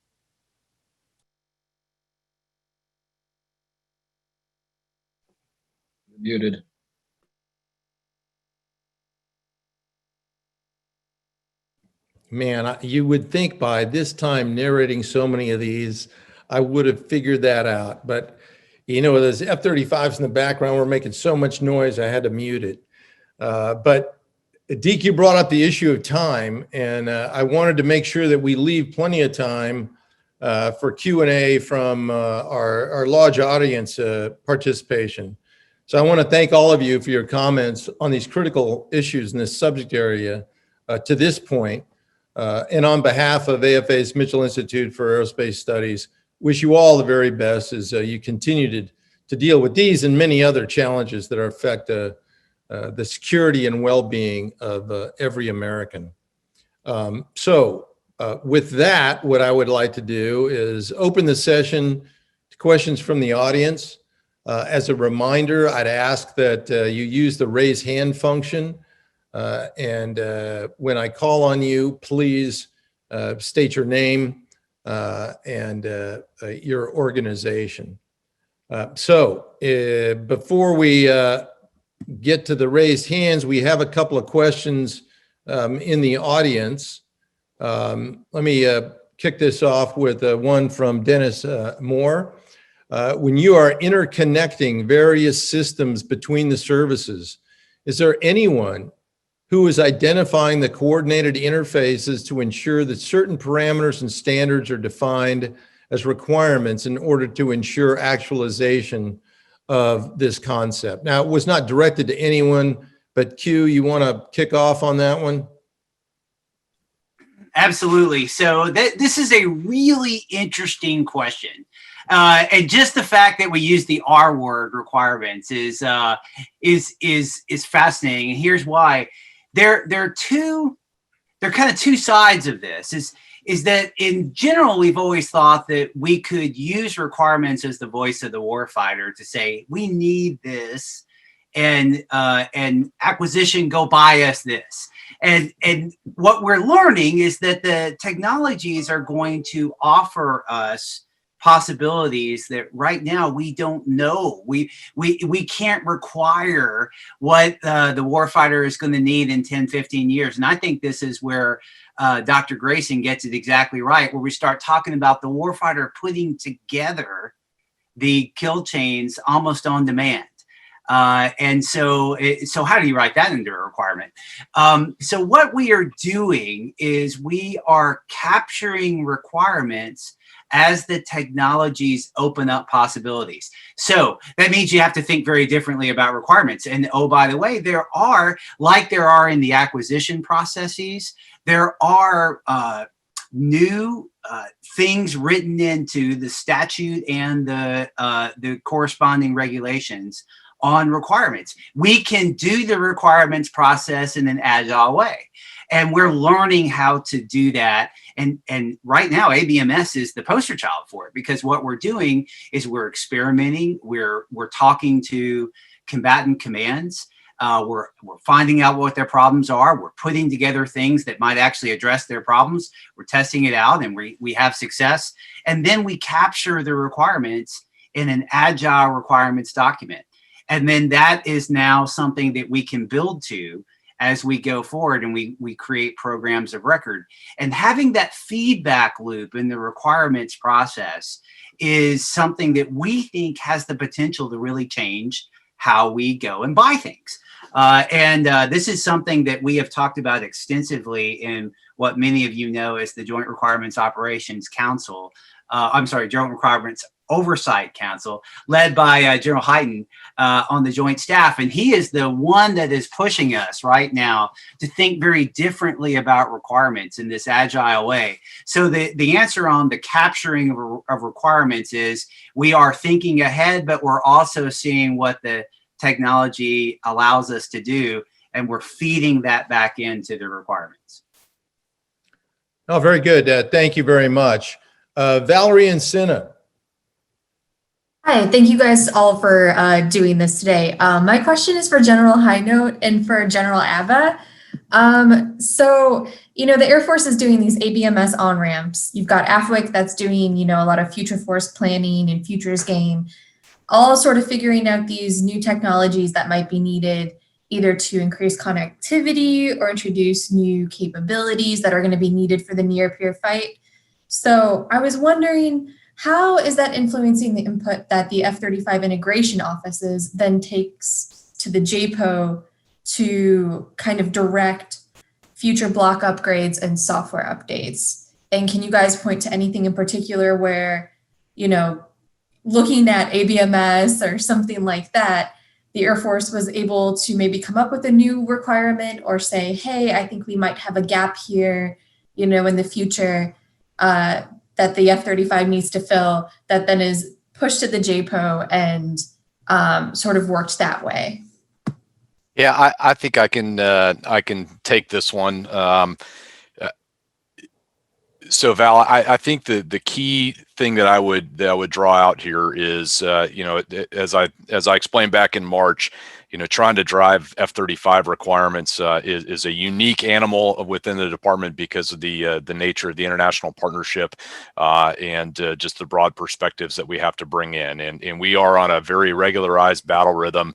Muted. Man, you would think by this time narrating so many of these, I would have figured that out. But, those F-35s in the background were making so much noise, I had to mute it. But Deke, you brought up the issue of time, and I wanted to make sure that we leave plenty of time for Q&A from our large audience participation. So I want to thank all of you for your comments on these critical issues in this subject area to this point. And on behalf of AFA's Mitchell Institute for Aerospace Studies, wish you all the very best as you continue to deal with these and many other challenges that affect the security and well-being of every American. With that, what I would like to do is open the session to questions from the audience. As a reminder, I'd ask that you use the raise hand function. And when I call on you, please state your name and your organization. Before we get to the raised hands, we have a couple of questions in the audience. Let me kick this off with one from Dennis Moore. When you are interconnecting various systems between the services, is there anyone who is identifying the coordinated interfaces to ensure that certain parameters and standards are defined as requirements in order to ensure actualization of this concept? Now, it was not directed to anyone, but Q, you want to kick off on that one? Absolutely. So this is a really interesting question. And just the fact that we use the R word, requirements, is fascinating. And here's why. There are kind of two sides of this. Is that in general, we've always thought that we could use requirements as the voice of the warfighter to say, we need this, and acquisition, go buy us this. And what we're learning is that the technologies are going to offer us possibilities that right now we don't know. We can't require what the warfighter is going to need in 10, 15 years. And I think this is where Dr. Grayson gets it exactly right, where we start talking about the warfighter putting together the kill chains almost on demand. And so how do you write that into a requirement? So what we are doing is we are capturing requirements as the technologies open up possibilities. So that means you have to think very differently about requirements. And oh, by the way, there are in the acquisition processes, there are new things written into the statute and the corresponding regulations on requirements. We can do the requirements process in an agile way. And we're learning how to do that. And right now, ABMS is the poster child for it, because what we're doing is we're experimenting. We're talking to combatant commands. We're finding out what their problems are. We're putting together things that might actually address their problems. We're testing it out, and we have success. And then we capture the requirements in an agile requirements document. And then that is now something that we can build to as we go forward, and we create programs of record. And having that feedback loop in the requirements process is something that we think has the potential to really change how we go and buy things. This is something that we have talked about extensively in what many of you know as the Joint Requirements Operations Council. Joint Requirements Oversight Council, led by General Hyten on the joint staff. And he is the one that is pushing us right now to think very differently about requirements in this agile way. So the answer on the capturing of requirements is we are thinking ahead, but we're also seeing what the technology allows us to do, and we're feeding that back into the requirements. Oh, very good. Thank you very much. Valerie and Cinna. Hi, thank you guys all for doing this today. My question is for General Highnote and for General Ava. The Air Force is doing these ABMS on-ramps. You've got AFWIC that's doing, a lot of future force planning and futures game, all sort of figuring out these new technologies that might be needed either to increase connectivity or introduce new capabilities that are going to be needed for the near peer fight. So I was wondering, how is that influencing the input that the F-35 integration offices then takes to the JPO to kind of direct future block upgrades and software updates? And can you guys point to anything in particular where, looking at ABMS or something like that, the Air Force was able to maybe come up with a new requirement or say, hey, I think we might have a gap here, in the future that the F-35 needs to fill, that then is pushed to the JPO and sort of worked that way. Yeah, I think I can take this one. So Val, I think the key thing that I would draw out here is, as I explained back in March, trying to drive F-35 requirements is a unique animal within the department because of the nature of the international partnership and just the broad perspectives that we have to bring in. And we are on a very regularized battle rhythm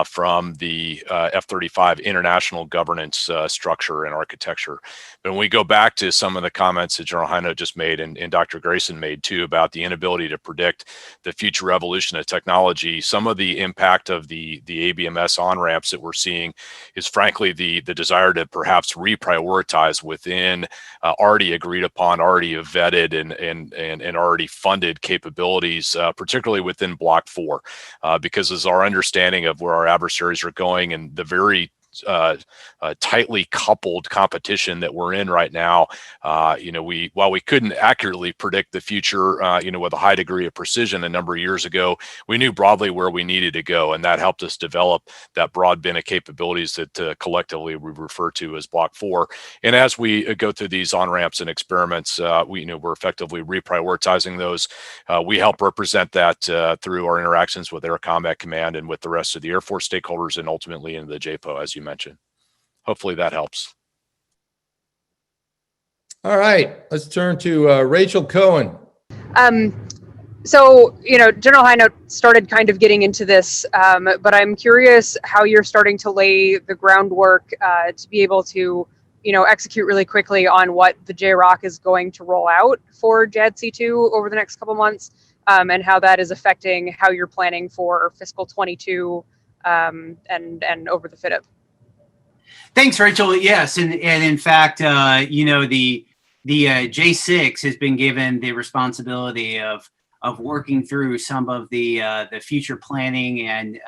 from the F-35 international governance structure and architecture. But when we go back to some of the comments that General Hino just made and Dr. Grayson made too about the inability to predict the future evolution of technology, some of the impact of the ABMS on-ramps that we're seeing is frankly the desire to perhaps reprioritize within already agreed upon, already vetted and already funded capabilities, particularly within Block 4, because as our understanding of where our adversaries are going and the very tightly coupled competition that we're in right now, while we couldn't accurately predict the future, with a high degree of precision a number of years ago, we knew broadly where we needed to go, and that helped us develop that broad bin of capabilities that collectively we refer to as Block 4. And as we go through these on ramps and experiments, we're effectively reprioritizing those. We help represent that through our interactions with Air Combat Command and with the rest of the Air Force stakeholders, and ultimately into the JPO, as you mentioned. Hopefully that helps. All right, let's turn to Rachel Cohen. So, General Hino started kind of getting into this, but I'm curious how you're starting to lay the groundwork to be able to, execute really quickly on what the JROC is going to roll out for JADC2 over the next couple months, and how that is affecting how you're planning for fiscal 22 and over the FIDIP. Thanks, Rachel. Yes, and in fact, the J6 has been given the responsibility of working through some of the future planning and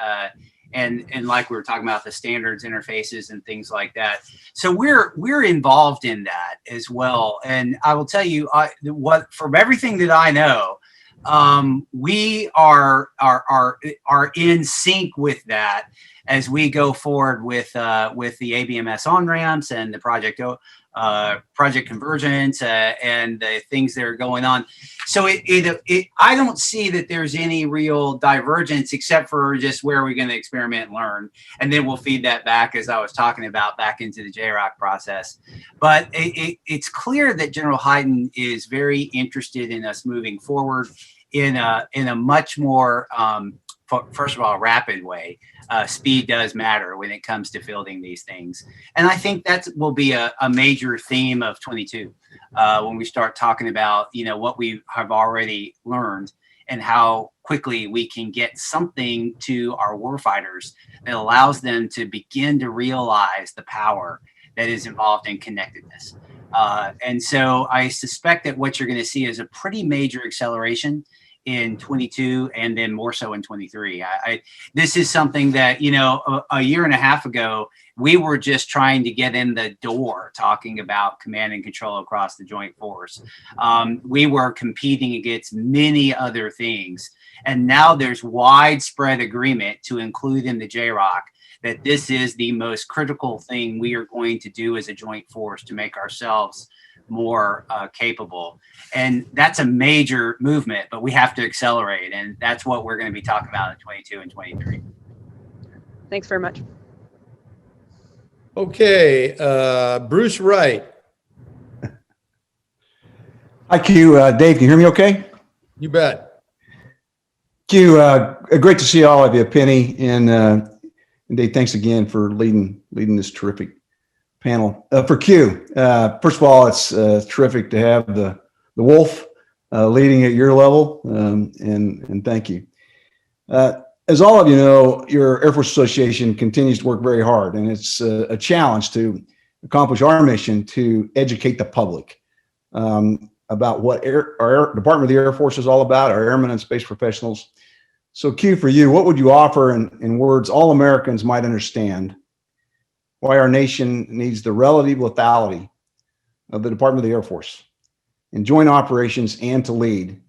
like we were talking about, the standards interfaces and things like that. So we're involved in that as well. And I will tell you what, from everything that I know, we are in sync with that as we go forward with the ABMS on ramps and the project convergence and the things that are going on. So I don't see that there's any real divergence except for just where we're going to experiment and learn, and then we'll feed that back, as I was talking about, back into the JROC process. But it's clear that General Hayden is very interested in us moving forward in a much more first of all, rapid way. Speed does matter when it comes to fielding these things. And I think that will be a major theme of 22 when we start talking about, what we have already learned and how quickly we can get something to our warfighters that allows them to begin to realize the power that is involved in connectedness. And so I suspect that what you're going to see is a pretty major acceleration in 22 and then more so in 23. This is something that, a year and a half ago, we were just trying to get in the door talking about command and control across the joint force. We were competing against many other things. And now there's widespread agreement to include in the JROC that this is the most critical thing we are going to do as a joint force to make ourselves more capable. And that's a major movement, but we have to accelerate. And that's what we're going to be talking about in 22 and 23. Thanks very much. Okay, Bruce Wright. Hi, Q. Dave, can you hear me okay? You bet. Q, great to see all of you, Penny, and Dave, thanks again for leading this terrific panel. For Q, first of all, it's terrific to have the Wolf leading at your level, and thank you. As all of you know, your Air Force Association continues to work very hard, and it's a challenge to accomplish our mission to educate the public about what our Department of the Air Force is all about, our airmen and space professionals, So Q, for you, what would you offer in words all Americans might understand why our nation needs the relative lethality of the Department of the Air Force in joint operations and to lead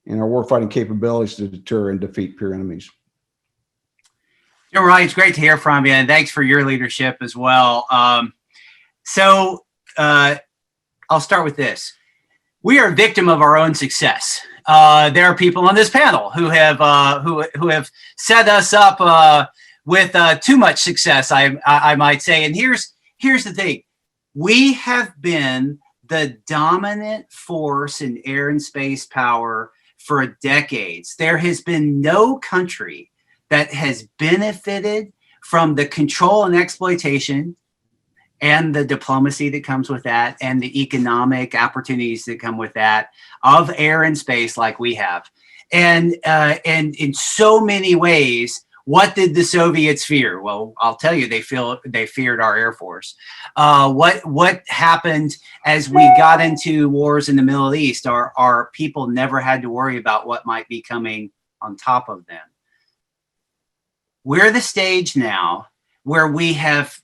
in our warfighting capabilities to deter and defeat peer enemies? General Ryan, it's great to hear from you, and thanks for your leadership as well. I'll start with this. We are a victim of our own success. There are people on this panel who have set us up with too much success, I might say. And here's the thing: we have been the dominant force in air and space power for decades. There has been no country that has benefited from the control and exploitation and the diplomacy that comes with that and the economic opportunities that come with that of air and space like we have. And in so many ways, what did the Soviets fear? Well, I'll tell you, they feared our Air Force. What happened as we got into wars in the Middle East? Our people never had to worry about what might be coming on top of them. We're the stage now where we have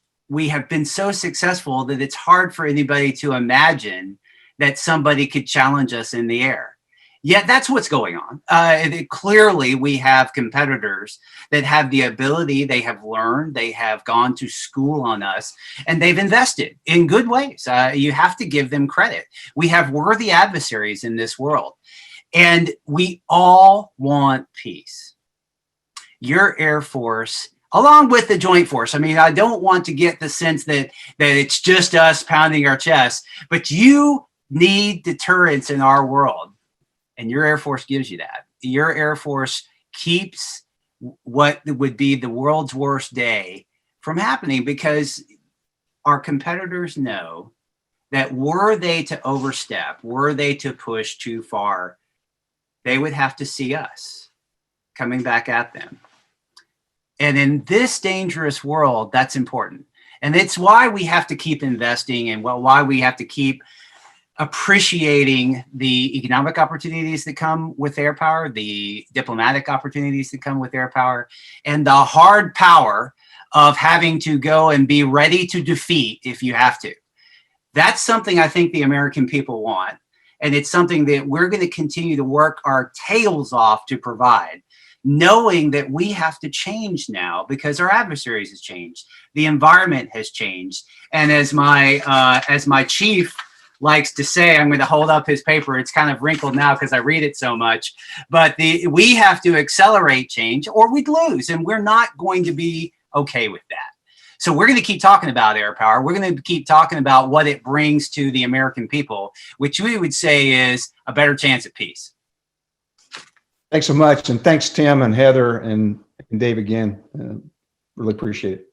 been so successful that it's hard for anybody to imagine that somebody could challenge us in the air. Yet that's what's going on. Clearly, we have competitors that have the ability, they have learned, they have gone to school on us, and they've invested in good ways. You have to give them credit. We have worthy adversaries in this world, and we all want peace. Your Air Force, along with the Joint Force. I mean, I don't want to get the sense that it's just us pounding our chest, but you need deterrence in our world. And your Air Force gives you that. Your Air Force keeps what would be the world's worst day from happening, because our competitors know that were they to overstep, were they to push too far, they would have to see us coming back at them. And in this dangerous world, that's important. And it's why we have to keep investing, and why we have to keep appreciating the economic opportunities that come with air power, the diplomatic opportunities that come with air power, and the hard power of having to go and be ready to defeat if you have to. That's something I think the American people want. And it's something that we're going to continue to work our tails off to provide, knowing that we have to change now because our adversaries has changed. The environment has changed. And as my chief likes to say, I'm going to hold up his paper. It's kind of wrinkled now because I read it so much, but we have to accelerate change or we'd lose, and we're not going to be okay with that. So we're going to keep talking about air power. We're going to keep talking about what it brings to the American people, which we would say is a better chance at peace. Thanks so much. And thanks, Tim and Heather and Dave again. Really appreciate it.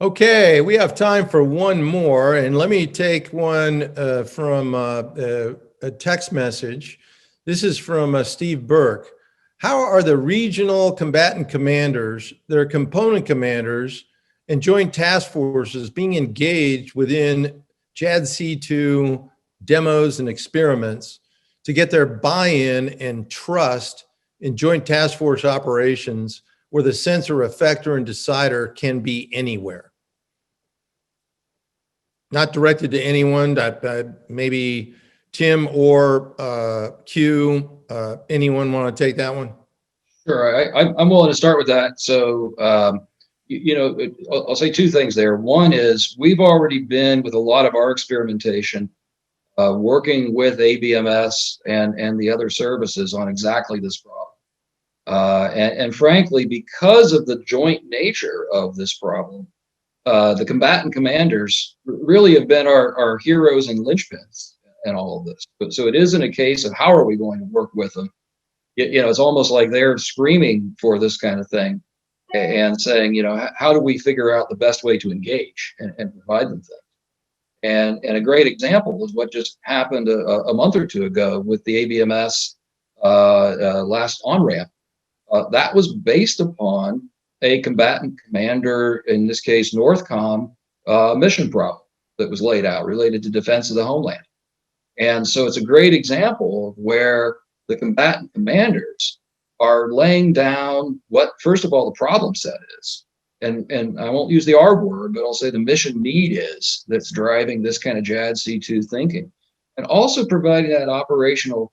Okay, we have time for one more, and let me take one from a text message. This is from Steve Burke. How are the regional combatant commanders, their component commanders, and joint task forces being engaged within JADC2 demos and experiments to get their buy-in and trust in joint task force operations where the sensor, effector, and decider can be anywhere? Not directed to anyone, maybe Tim or Q. Anyone want to take that one? Sure, I'm willing to start with that. So, I'll say two things there. One is we've already been with a lot of our experimentation, working with ABMS and the other services on exactly this problem. And frankly, because of the joint nature of this problem, the combatant commanders really have been our heroes and linchpins in all of this. So it isn't a case of how are we going to work with them. It's almost like they're screaming for this kind of thing and saying, how do we figure out the best way to engage and provide them things? And a great example is what just happened a month or two ago with the ABMS last on-ramp. That was based upon a combatant commander, in this case, Northcom, mission problem that was laid out related to defense of the homeland. And so it's a great example of where the combatant commanders are laying down what, first of all, the problem set is. And I won't use the R word, but I'll say the mission need is that's driving this kind of JADC2 thinking. And also providing that operational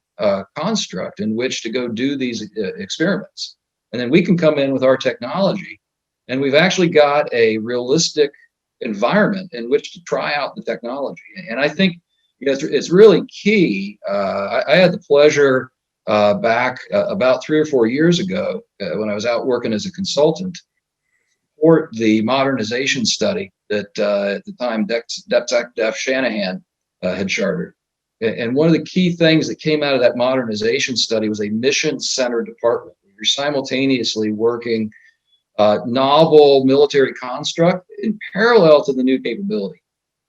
construct in which to go do these experiments. And then we can come in with our technology, and we've actually got a realistic environment in which to try out the technology. And I think it's really key. I had the pleasure back about 3 or 4 years ago when I was out working as a consultant, support the modernization study that at the time Def Shanahan had chartered. And one of the key things that came out of that modernization study was a mission-centered department. You're simultaneously working novel military construct in parallel to the new capability.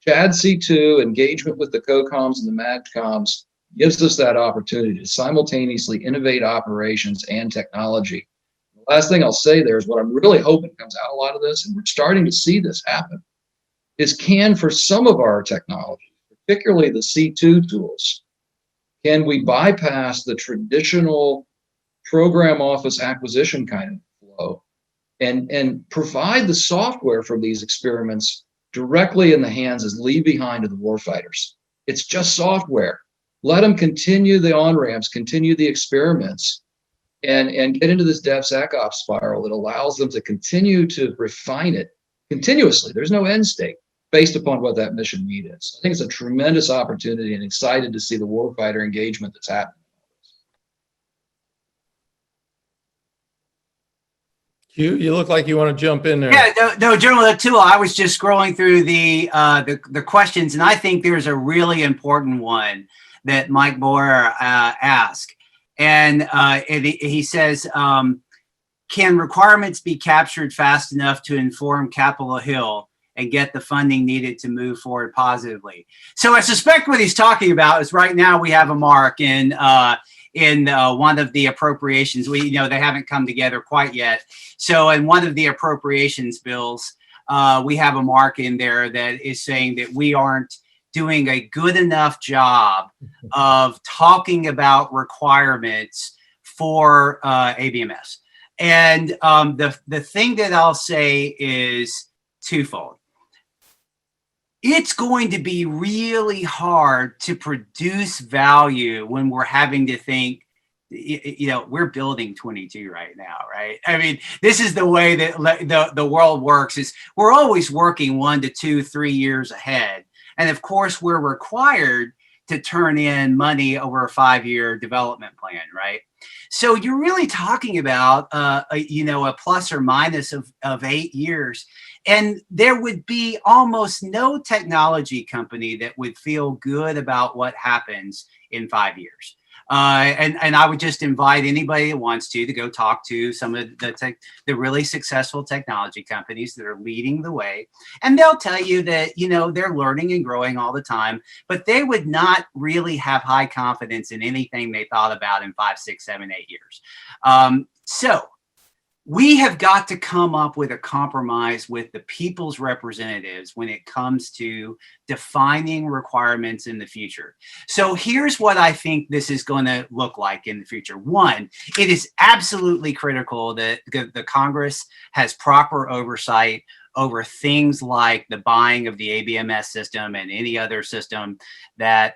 JADC2 engagement with the COCOMs and the MAGCOMs gives us that opportunity to simultaneously innovate operations and technology. The last thing I'll say there is what I'm really hoping comes out a lot of this, and we're starting to see this happen, is for some of our technology, particularly the C2 tools, can we bypass the traditional program office acquisition kind of flow and provide the software from these experiments directly in the hands as leave behind of the warfighters? It's just software. Let them continue the on-ramps, continue the experiments, and get into this DevSecOps spiral that allows them to continue to refine it continuously. There's no end state based upon what that mission need is. I think it's a tremendous opportunity, and excited to see the warfighter engagement that's happening. You look like you want to jump in there. Yeah, no, General Atua, I was just scrolling through the questions, and I think there's a really important one that Mike Boyer asked. And he says, can requirements be captured fast enough to inform Capitol Hill and get the funding needed to move forward positively? So I suspect what he's talking about is right now we have a mark in one of the appropriations. They haven't come together quite yet. So in one of the appropriations bills, we have a mark in there that is saying that we aren't doing a good enough job of talking about requirements for ABMS. And the thing that I'll say is twofold. It's going to be really hard to produce value when we're having to think, we're building 22 right now, right? I mean, this is the way that the world works, is we're always working 1 to 2, 3 years ahead. And of course, we're required to turn in money over a 5-year development plan, right? So you're really talking about, a plus or minus of 8 years. And there would be almost no technology company that would feel good about what happens in 5 years. And I would just invite anybody that wants to go talk to some of the really successful technology companies that are leading the way. And they'll tell you that, they're learning and growing all the time, but they would not really have high confidence in anything they thought about in 5, 6, 7, 8 years. So we have got to come up with a compromise with the people's representatives when it comes to defining requirements in the future. So here's what I think this is going to look like in the future. One, it is absolutely critical that the Congress has proper oversight over things like the buying of the ABMS system and any other system that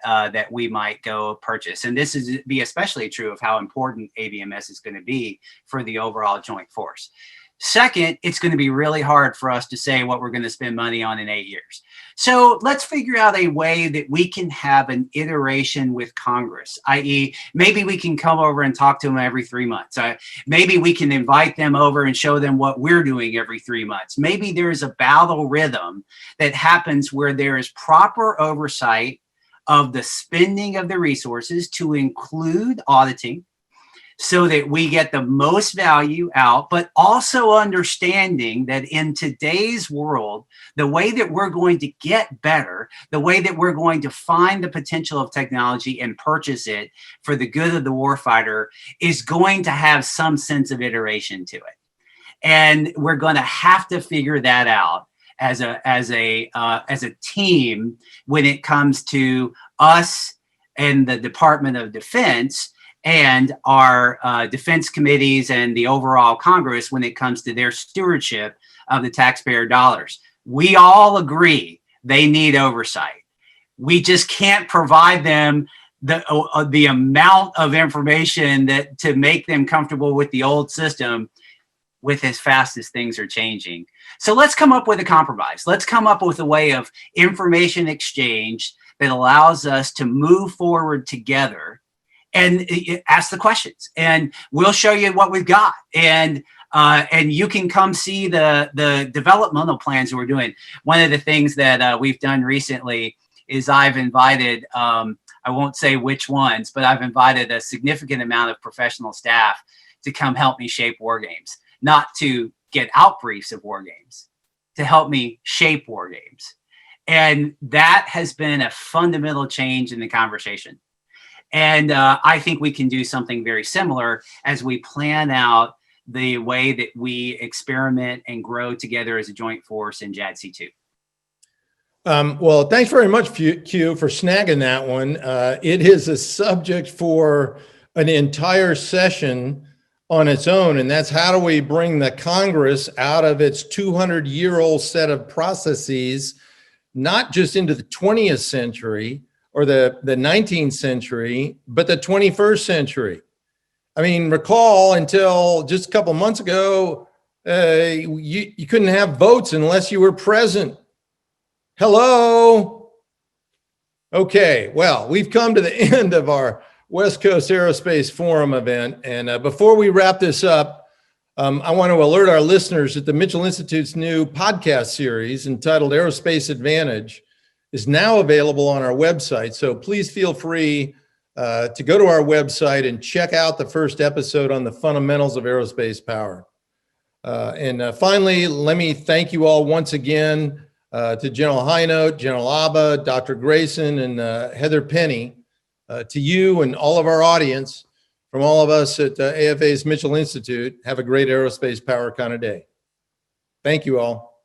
we might go purchase. And this is be especially true of how important ABMS is going to be for the overall joint force. Second, it's going to be really hard for us to say what we're going to spend money on in 8 years. So let's figure out a way that we can have an iteration with Congress, i.e. maybe we can come over and talk to them every 3 months. Maybe we can invite them over and show them what we're doing every 3 months. Maybe there's a battle rhythm that happens where there is proper oversight of the spending of the resources to include auditing, so that we get the most value out, but also understanding that in today's world, the way that we're going to get better, the way that we're going to find the potential of technology and purchase it for the good of the warfighter is going to have some sense of iteration to it. And we're going to have to figure that out as a team when it comes to us and the Department of Defense and our defense committees and the overall Congress when it comes to their stewardship of the taxpayer dollars. We all agree they need oversight. We just can't provide them the amount of information that to make them comfortable with the old system with as fast as things are changing. So let's come up with a compromise. Let's come up with a way of information exchange that allows us to move forward together and ask the questions. And we'll show you what we've got. And you can come see the developmental plans that we're doing. One of the things that we've done recently is I've invited, I won't say which ones, but I've invited a significant amount of professional staff to come help me shape war games, not to get out briefs of war games, to help me shape war games. And that has been a fundamental change in the conversation. And I think we can do something very similar as we plan out the way that we experiment and grow together as a joint force in JADC2. Well, thanks very much, Q, for snagging that one. It is a subject for an entire session on its own, and that's how do we bring the Congress out of its 200-year-old set of processes, not just into the 20th century or the 19th century, but the 21st century. I mean, recall until just a couple months ago, you couldn't have votes unless you were present. Hello. Okay, well, we've come to the end of our West Coast Aerospace Forum event. And before we wrap this up, I want to alert our listeners that the Mitchell Institute's new podcast series entitled Aerospace Advantage is now available on our website. So please feel free to go to our website and check out the first episode on the fundamentals of aerospace power. And finally, let me thank you all once again to General Hinote, General Abba, Dr. Grayson, and Heather Penny, to you and all of our audience, from all of us at AFA's Mitchell Institute. Have a great aerospace power kind of day. Thank you all.